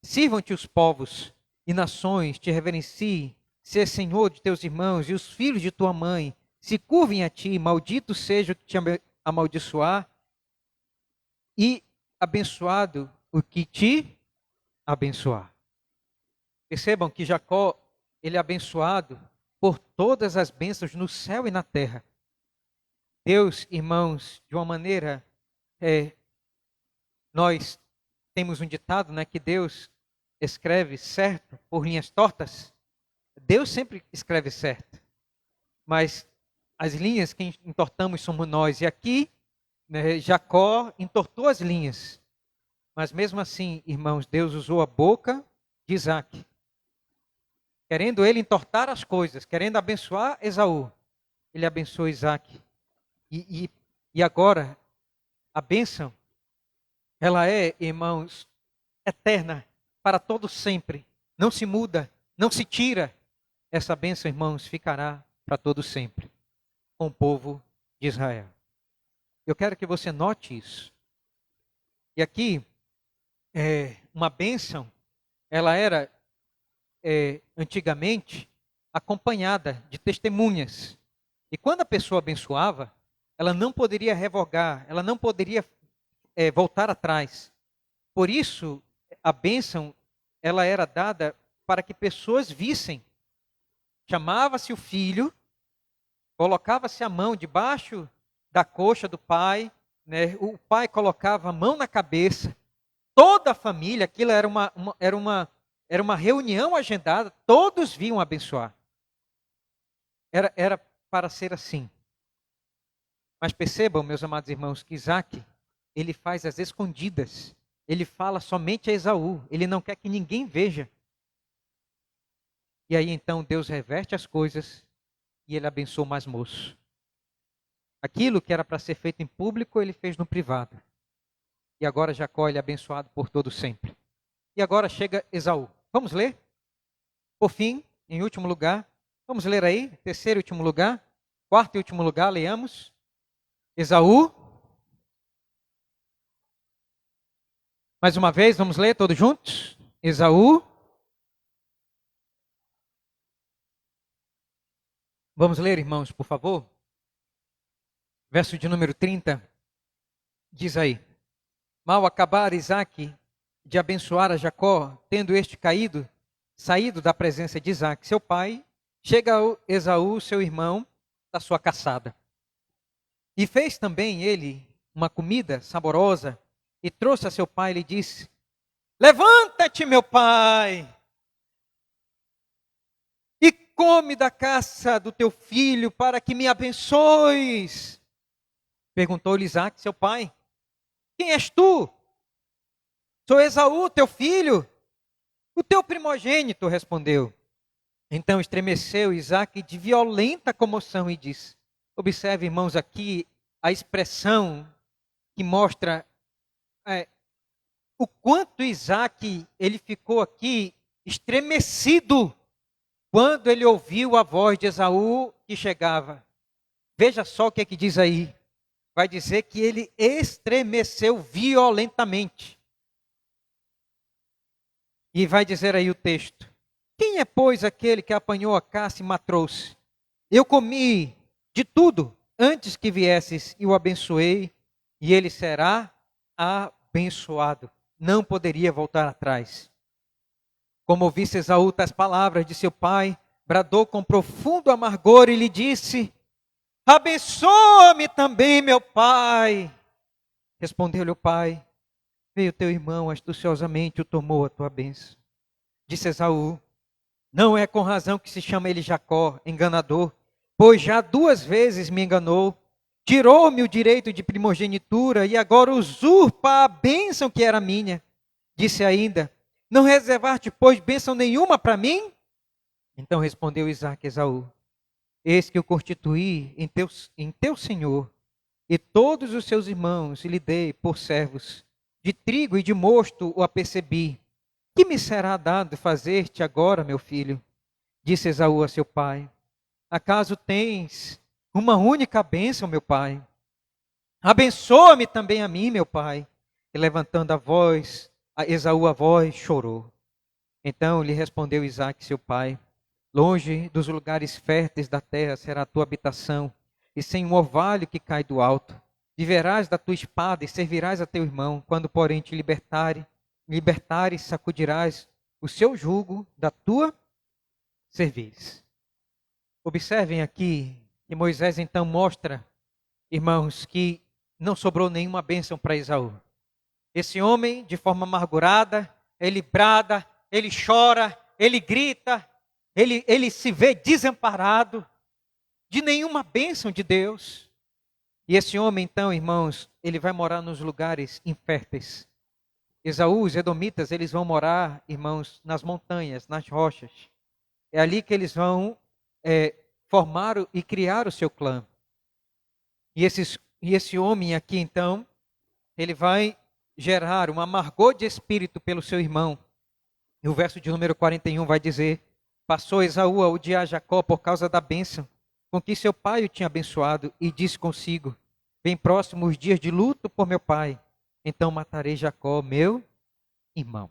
[SPEAKER 3] Sirvam-te os povos e nações, te reverenciem, se és senhor de teus irmãos e os filhos de tua mãe, se curvem a ti, maldito seja o que te amaldiçoar e abençoado o que te abençoar. Percebam que Jacó, ele é abençoado por todas as bênçãos no céu e na terra. Deus, irmãos, de uma maneira, nós temos um ditado, né, que Deus escreve certo por linhas tortas. Deus sempre escreve certo, mas as linhas que entortamos somos nós. E aqui, né, Jacó entortou as linhas, mas mesmo assim, irmãos, Deus usou a boca de Isaac, querendo ele entortar as coisas, querendo abençoar Esaú. Ele abençoou Isaac. E agora, a bênção, ela é, irmãos, eterna, para todo sempre. Não se muda, não se tira. Essa bênção, irmãos, ficará para todo sempre com o povo de Israel. Eu quero que você note isso. E aqui, uma bênção, ela era antigamente acompanhada de testemunhas. E quando a pessoa abençoava, ela não poderia revogar, ela não poderia voltar atrás. Por isso, a bênção, ela era dada para que pessoas vissem. Chamava-se o filho, colocava-se a mão debaixo da coxa do pai, né? O pai colocava a mão na cabeça, toda a família, aquilo era uma reunião agendada, todos vinham abençoar. Era para ser assim. Mas percebam, meus amados irmãos, que Isaac, ele faz as escondidas. Ele fala somente a Esaú. Ele não quer que ninguém veja. E aí então Deus reverte as coisas e ele abençoa o mais moço. Aquilo que era para ser feito em público, ele fez no privado. E agora Jacó, ele é abençoado por todo sempre. E agora chega Esaú. Vamos ler? Por fim, em último lugar, vamos ler aí, terceiro e último lugar, quarto e último lugar, leamos. Esaú. Mais uma vez, vamos ler todos juntos? Esaú. Vamos ler, irmãos, por favor. Verso de número 30, diz aí: Mal acabar Isaque de abençoar a Jacó, tendo este saído da presença de Isaque, seu pai, chega Esaú, seu irmão, da sua caçada. E fez também ele uma comida saborosa, e trouxe a seu pai e lhe disse: Levanta-te, meu pai, e come da caça do teu filho, para que me abençoes. Perguntou-lhe Isaque, seu pai: Quem és tu? Sou Esaú, teu filho, o teu primogênito, respondeu. Então estremeceu Isaque de violenta comoção e disse: Observe, irmãos, aqui a expressão que mostra o quanto Isaque, ele ficou aqui estremecido quando ele ouviu a voz de Esaú que chegava. Veja só o que é que diz aí. Vai dizer que ele estremeceu violentamente. E vai dizer aí o texto: Quem é, pois, aquele que apanhou a caça e matou-se? Eu comi de tudo antes que viesses e o abençoei, e ele será abençoado. Não poderia voltar atrás. Como ouvisse Esaú tais palavras de seu pai, bradou com profundo amargor e lhe disse: Abençoa-me também, meu pai. Respondeu-lhe o pai: Veio teu irmão, astuciosamente o tomou a tua bênção. Disse Esaú: Não é com razão que se chama ele Jacó, enganador, pois já 2 vezes me enganou. Tirou-me o direito de primogenitura e agora usurpa a bênção que era minha. Disse ainda: Não reservar-te, pois, bênção nenhuma para mim? Então respondeu Isaque a Esaú: Eis que eu constituí em teu senhor e todos os seus irmãos e lhe dei por servos. De trigo e de mosto o apercebi. Que me será dado fazer-te agora, meu filho? Disse Esaú a seu pai: Acaso tens uma única bênção, meu pai? Abençoa-me também a mim, meu pai. E levantando Esaú a voz, chorou. Então lhe respondeu Isaque, seu pai: Longe dos lugares férteis da terra será a tua habitação, e sem um orvalho que cai do alto. Viverás da tua espada e servirás a teu irmão. Quando, porém, te libertares, sacudirás o seu jugo da tua servis. Observem aqui que Moisés então mostra, irmãos, que não sobrou nenhuma bênção para Esaú. Esse homem, de forma amargurada, ele brada, ele chora, ele grita, ele se vê desamparado de nenhuma bênção de Deus. E esse homem então, irmãos, ele vai morar nos lugares inférteis. Esaú, os edomitas, eles vão morar, irmãos, nas montanhas, nas rochas. É ali que eles vão formar e criar o seu clã. E esse homem aqui, então, ele vai gerar um amargor de espírito pelo seu irmão. E o verso de número 41 vai dizer: passou Esaú a odiar Jacó por causa da bênção com que seu pai o tinha abençoado, e disse consigo: bem próximos os dias de luto por meu pai, então matarei Jacó, meu irmão.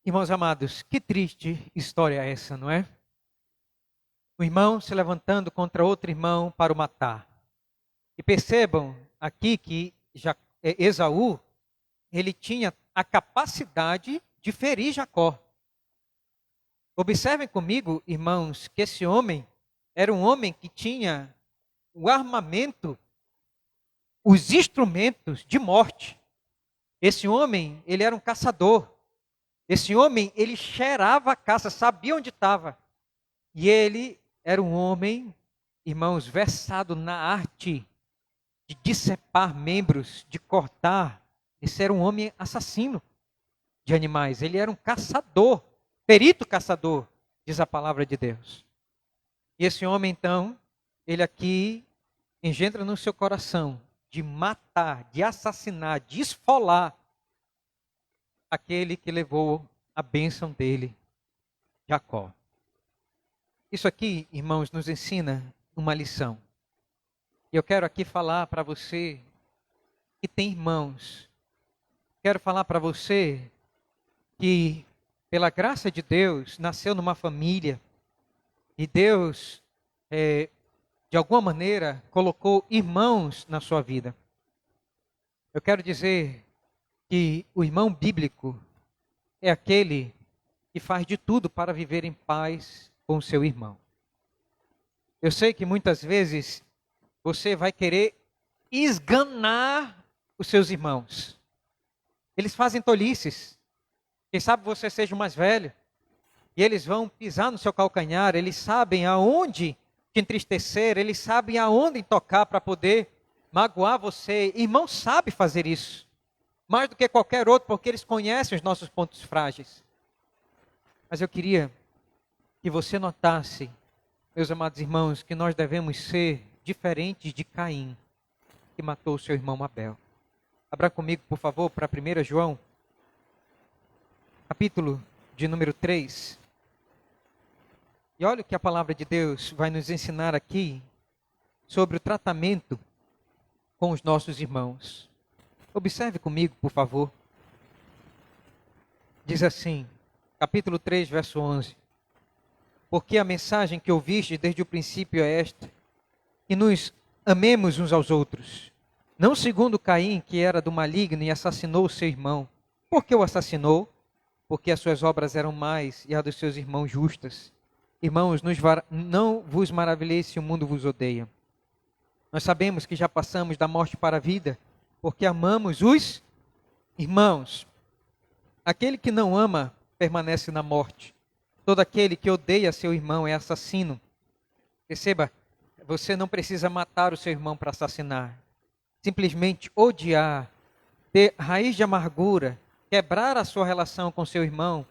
[SPEAKER 3] Irmãos amados, que triste história é essa, não é? O irmão se levantando contra outro irmão para o matar. E percebam aqui que Esaú, ele tinha a capacidade de ferir Jacó. Observem comigo, irmãos, que esse homem era um homem que tinha o armamento, os instrumentos de morte. Esse homem, ele era um caçador. Esse homem, ele cheirava a caça, sabia onde estava. E ele era um homem, irmãos, versado na arte de decepar membros, de cortar. Esse era um homem assassino de animais. Ele era um caçador, perito caçador, diz a palavra de Deus. E esse homem, então, ele aqui engendra no seu coração de matar, de assassinar, de esfolar aquele que levou a bênção dele, Jacó. Isso aqui, irmãos, nos ensina uma lição. E eu quero aqui falar para você que tem irmãos. Quero falar para você que, pela graça de Deus, nasceu numa família e Deus, de alguma maneira, colocou irmãos na sua vida. Eu quero dizer que o irmão bíblico é aquele que faz de tudo para viver em paz com o seu irmão. Eu sei que muitas vezes você vai querer esganar os seus irmãos. Eles fazem tolices. Quem sabe você seja o mais velho. E eles vão pisar no seu calcanhar. Eles sabem aonde te entristecer. Eles sabem aonde tocar para poder magoar você. Irmão sabe fazer isso. Mais do que qualquer outro, porque eles conhecem os nossos pontos frágeis. Mas eu queria que você notasse, meus amados irmãos, que nós devemos ser diferentes de Caim, que matou o seu irmão Abel. Abra comigo, por favor, para 1 João, capítulo de número 3. E olha o que a palavra de Deus vai nos ensinar aqui sobre o tratamento com os nossos irmãos. Observe comigo, por favor. Diz assim, capítulo 3, verso 11. Porque a mensagem que ouviste desde o princípio é esta, que nos amemos uns aos outros. Não segundo Caim, que era do maligno e assassinou o seu irmão. Por que o assassinou? Porque as suas obras eram más e as dos seus irmãos justas. Irmãos, não vos maravilheis se o mundo vos odeia. Nós sabemos que já passamos da morte para a vida, porque amamos os irmãos. Aquele que não ama permanece na morte. Todo aquele que odeia seu irmão é assassino. Perceba, você não precisa matar o seu irmão para assassinar. Simplesmente odiar, ter raiz de amargura, quebrar a sua relação com seu irmão,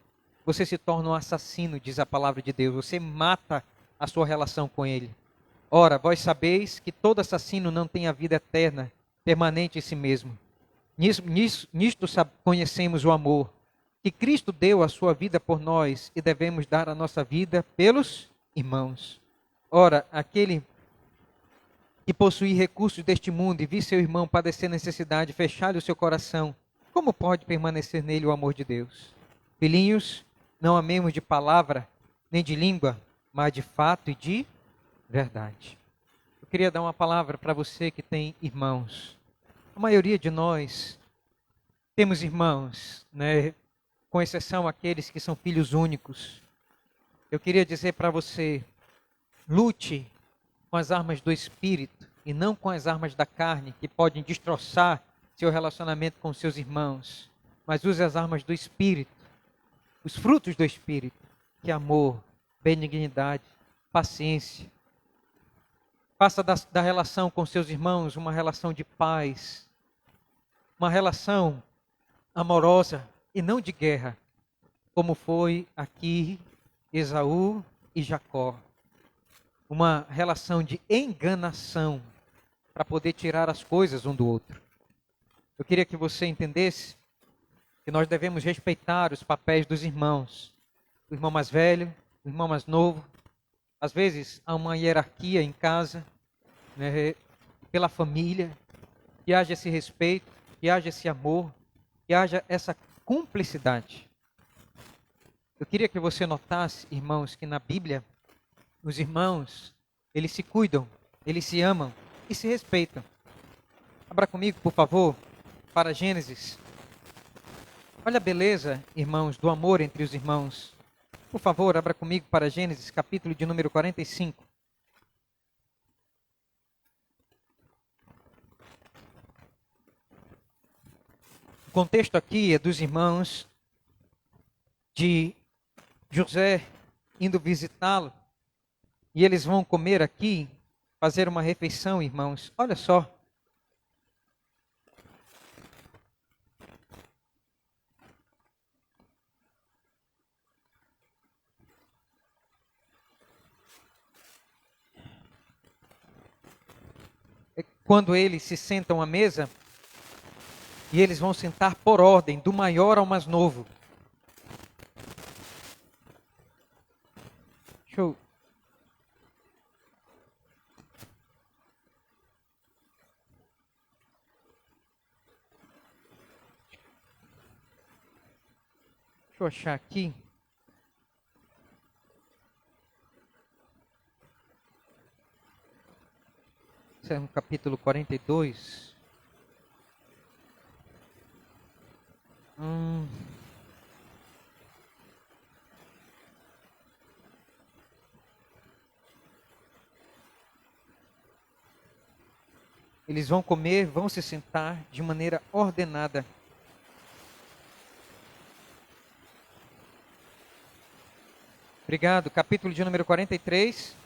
[SPEAKER 3] você se torna um assassino, diz a palavra de Deus. Você mata a sua relação com ele. Ora, vós sabeis que todo assassino não tem a vida eterna, permanente em si mesmo. Nisto conhecemos o amor, que Cristo deu a sua vida por nós e devemos dar a nossa vida pelos irmãos. Ora, aquele que possui recursos deste mundo e vir seu irmão padecer necessidade, fechar-lhe o seu coração, como pode permanecer nele o amor de Deus? Filhinhos, não amemos de palavra, nem de língua, mas de fato e de verdade. Eu queria dar uma palavra para você que tem irmãos. A maioria de nós temos irmãos, né? Com exceção aqueles que são filhos únicos. eu queria dizer para você, lute com as armas do Espírito e não com as armas da carne, que podem destroçar seu relacionamento com seus irmãos. Mas use as armas do Espírito, os frutos do Espírito, que é amor, benignidade, paciência. Faça da relação com seus irmãos uma relação de paz, uma relação amorosa e não de guerra, como foi aqui Esaú e Jacó. Uma relação de enganação para poder tirar as coisas um do outro. Eu queria que você entendesse que nós devemos respeitar os papéis dos irmãos. O irmão mais velho, o irmão mais novo. Às vezes há uma hierarquia em casa, né, pela família, que haja esse respeito, que haja esse amor, que haja essa cumplicidade. Eu queria que você notasse, irmãos, que na Bíblia, os irmãos, eles se cuidam, eles se amam e se respeitam. Abra comigo, por favor, para Gênesis. Olha a beleza, irmãos, do amor entre os irmãos. Por favor, abra comigo para Gênesis, capítulo de número 45. O contexto aqui é dos irmãos de José indo visitá-lo. E eles vão comer aqui, fazer uma refeição, irmãos. Olha só. Quando eles se sentam à mesa, e eles vão sentar por ordem, do maior ao mais novo. Deixa eu achar aqui. Esse é no capítulo 42. Eles vão comer, vão se sentar de maneira ordenada. Obrigado. Capítulo de número 43.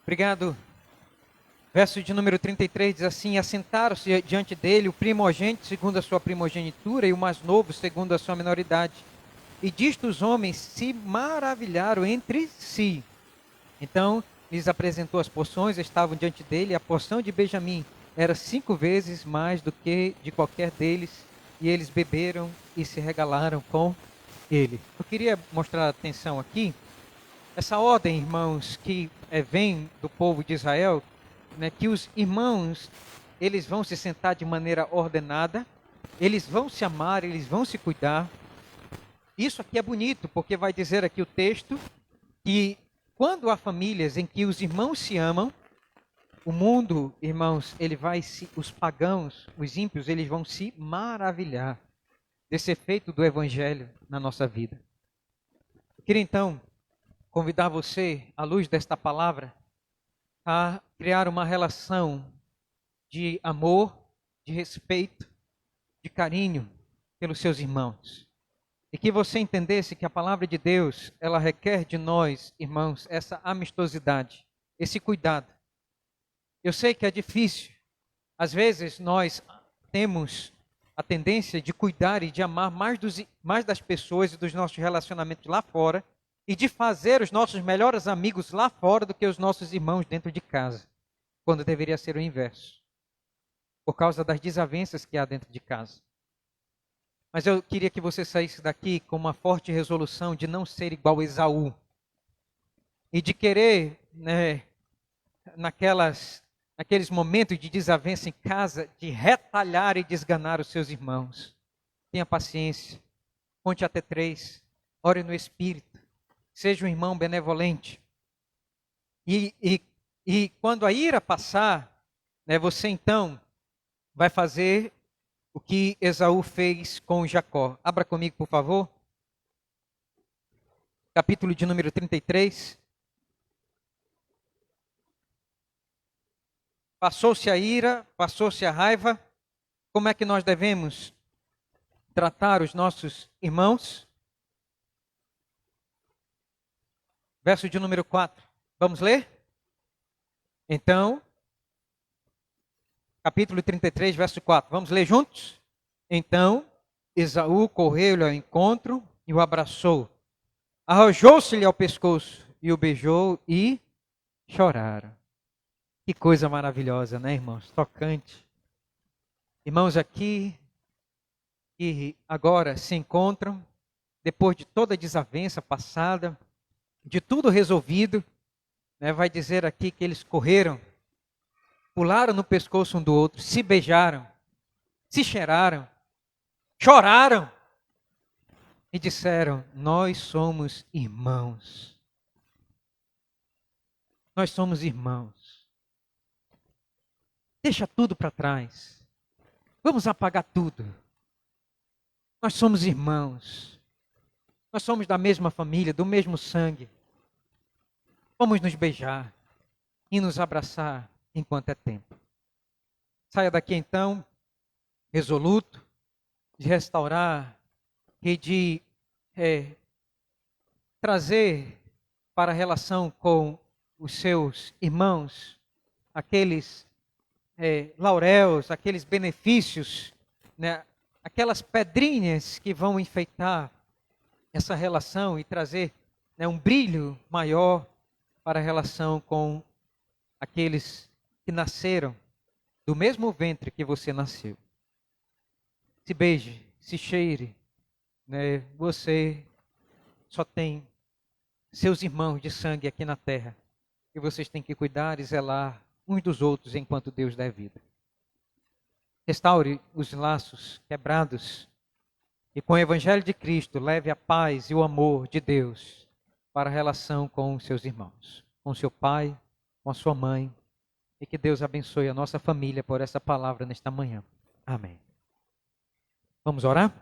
[SPEAKER 3] Obrigado. Verso de número 33 diz assim: assentaram-se diante dele o primogênito segundo a sua primogenitura e o mais novo segundo a sua menoridade. E disto os homens se maravilharam entre si. Então lhes apresentou as porções, estavam diante dele. A porção de Benjamim era 5 vezes mais do que de qualquer deles, e eles beberam e se regalaram com ele. Eu queria mostrar a atenção aqui. Essa ordem, irmãos, que vem do povo de Israel, né, que os irmãos, eles vão se sentar de maneira ordenada, eles vão se amar, eles vão se cuidar. Isso aqui é bonito, porque vai dizer aqui o texto que quando há famílias em que os irmãos se amam, o mundo, irmãos, os pagãos, os ímpios, eles vão se maravilhar desse efeito do evangelho na nossa vida. Eu queria então convidar você, à luz desta palavra, a criar uma relação de amor, de respeito, de carinho pelos seus irmãos. E que você entendesse que a palavra de Deus, ela requer de nós, irmãos, essa amistosidade, esse cuidado. Eu sei que é difícil. Às vezes nós temos a tendência de cuidar e de amar mais das pessoas e dos nossos relacionamentos lá fora, e de fazer os nossos melhores amigos lá fora do que os nossos irmãos dentro de casa, quando deveria ser o inverso, por causa das desavenças que há dentro de casa. Mas eu queria que você saísse daqui com uma forte resolução de não ser igual a Esaú, e de querer, né, naqueles momentos de desavença em casa, de retalhar e desganar os seus irmãos. Tenha paciência, conte até 3, ore no Espírito, seja um irmão benevolente. E quando a ira passar, né, você então vai fazer o que Esaú fez com Jacó. Abra comigo, por favor. Capítulo de número 33. Passou-se a ira, passou-se a raiva. Como é que nós devemos tratar os nossos irmãos? Verso de número 4. Vamos ler? Então, capítulo 33, verso 4. Vamos ler juntos? Então, Esaú correu-lhe ao encontro e o abraçou. Arrojou-se-lhe ao pescoço e o beijou e choraram. Que coisa maravilhosa, né, irmãos? Tocante. Irmãos aqui que agora se encontram, depois de toda a desavença passada, de tudo resolvido, né, vai dizer aqui que eles correram, pularam no pescoço um do outro, se beijaram, se cheiraram, choraram e disseram: nós somos irmãos. Nós somos irmãos. Deixa tudo para trás. Vamos apagar tudo. Nós somos irmãos. Nós somos da mesma família, do mesmo sangue. Vamos nos beijar e nos abraçar enquanto é tempo. Saia daqui então, resoluto, de restaurar e de trazer para a relação com os seus irmãos aqueles lauréus, aqueles benefícios, né, aquelas pedrinhas que vão enfeitar essa relação e trazer, né, um brilho maior para a relação com aqueles que nasceram do mesmo ventre que você nasceu. Se beije, se cheire, né? Você só tem seus irmãos de sangue aqui na terra e vocês têm que cuidar e zelar uns dos outros enquanto Deus der vida. Restaure os laços quebrados e com o Evangelho de Cristo leve a paz e o amor de Deus para a relação com os seus irmãos, com seu pai, com a sua mãe, e que Deus abençoe a nossa família por essa palavra nesta manhã. Amém. Vamos orar?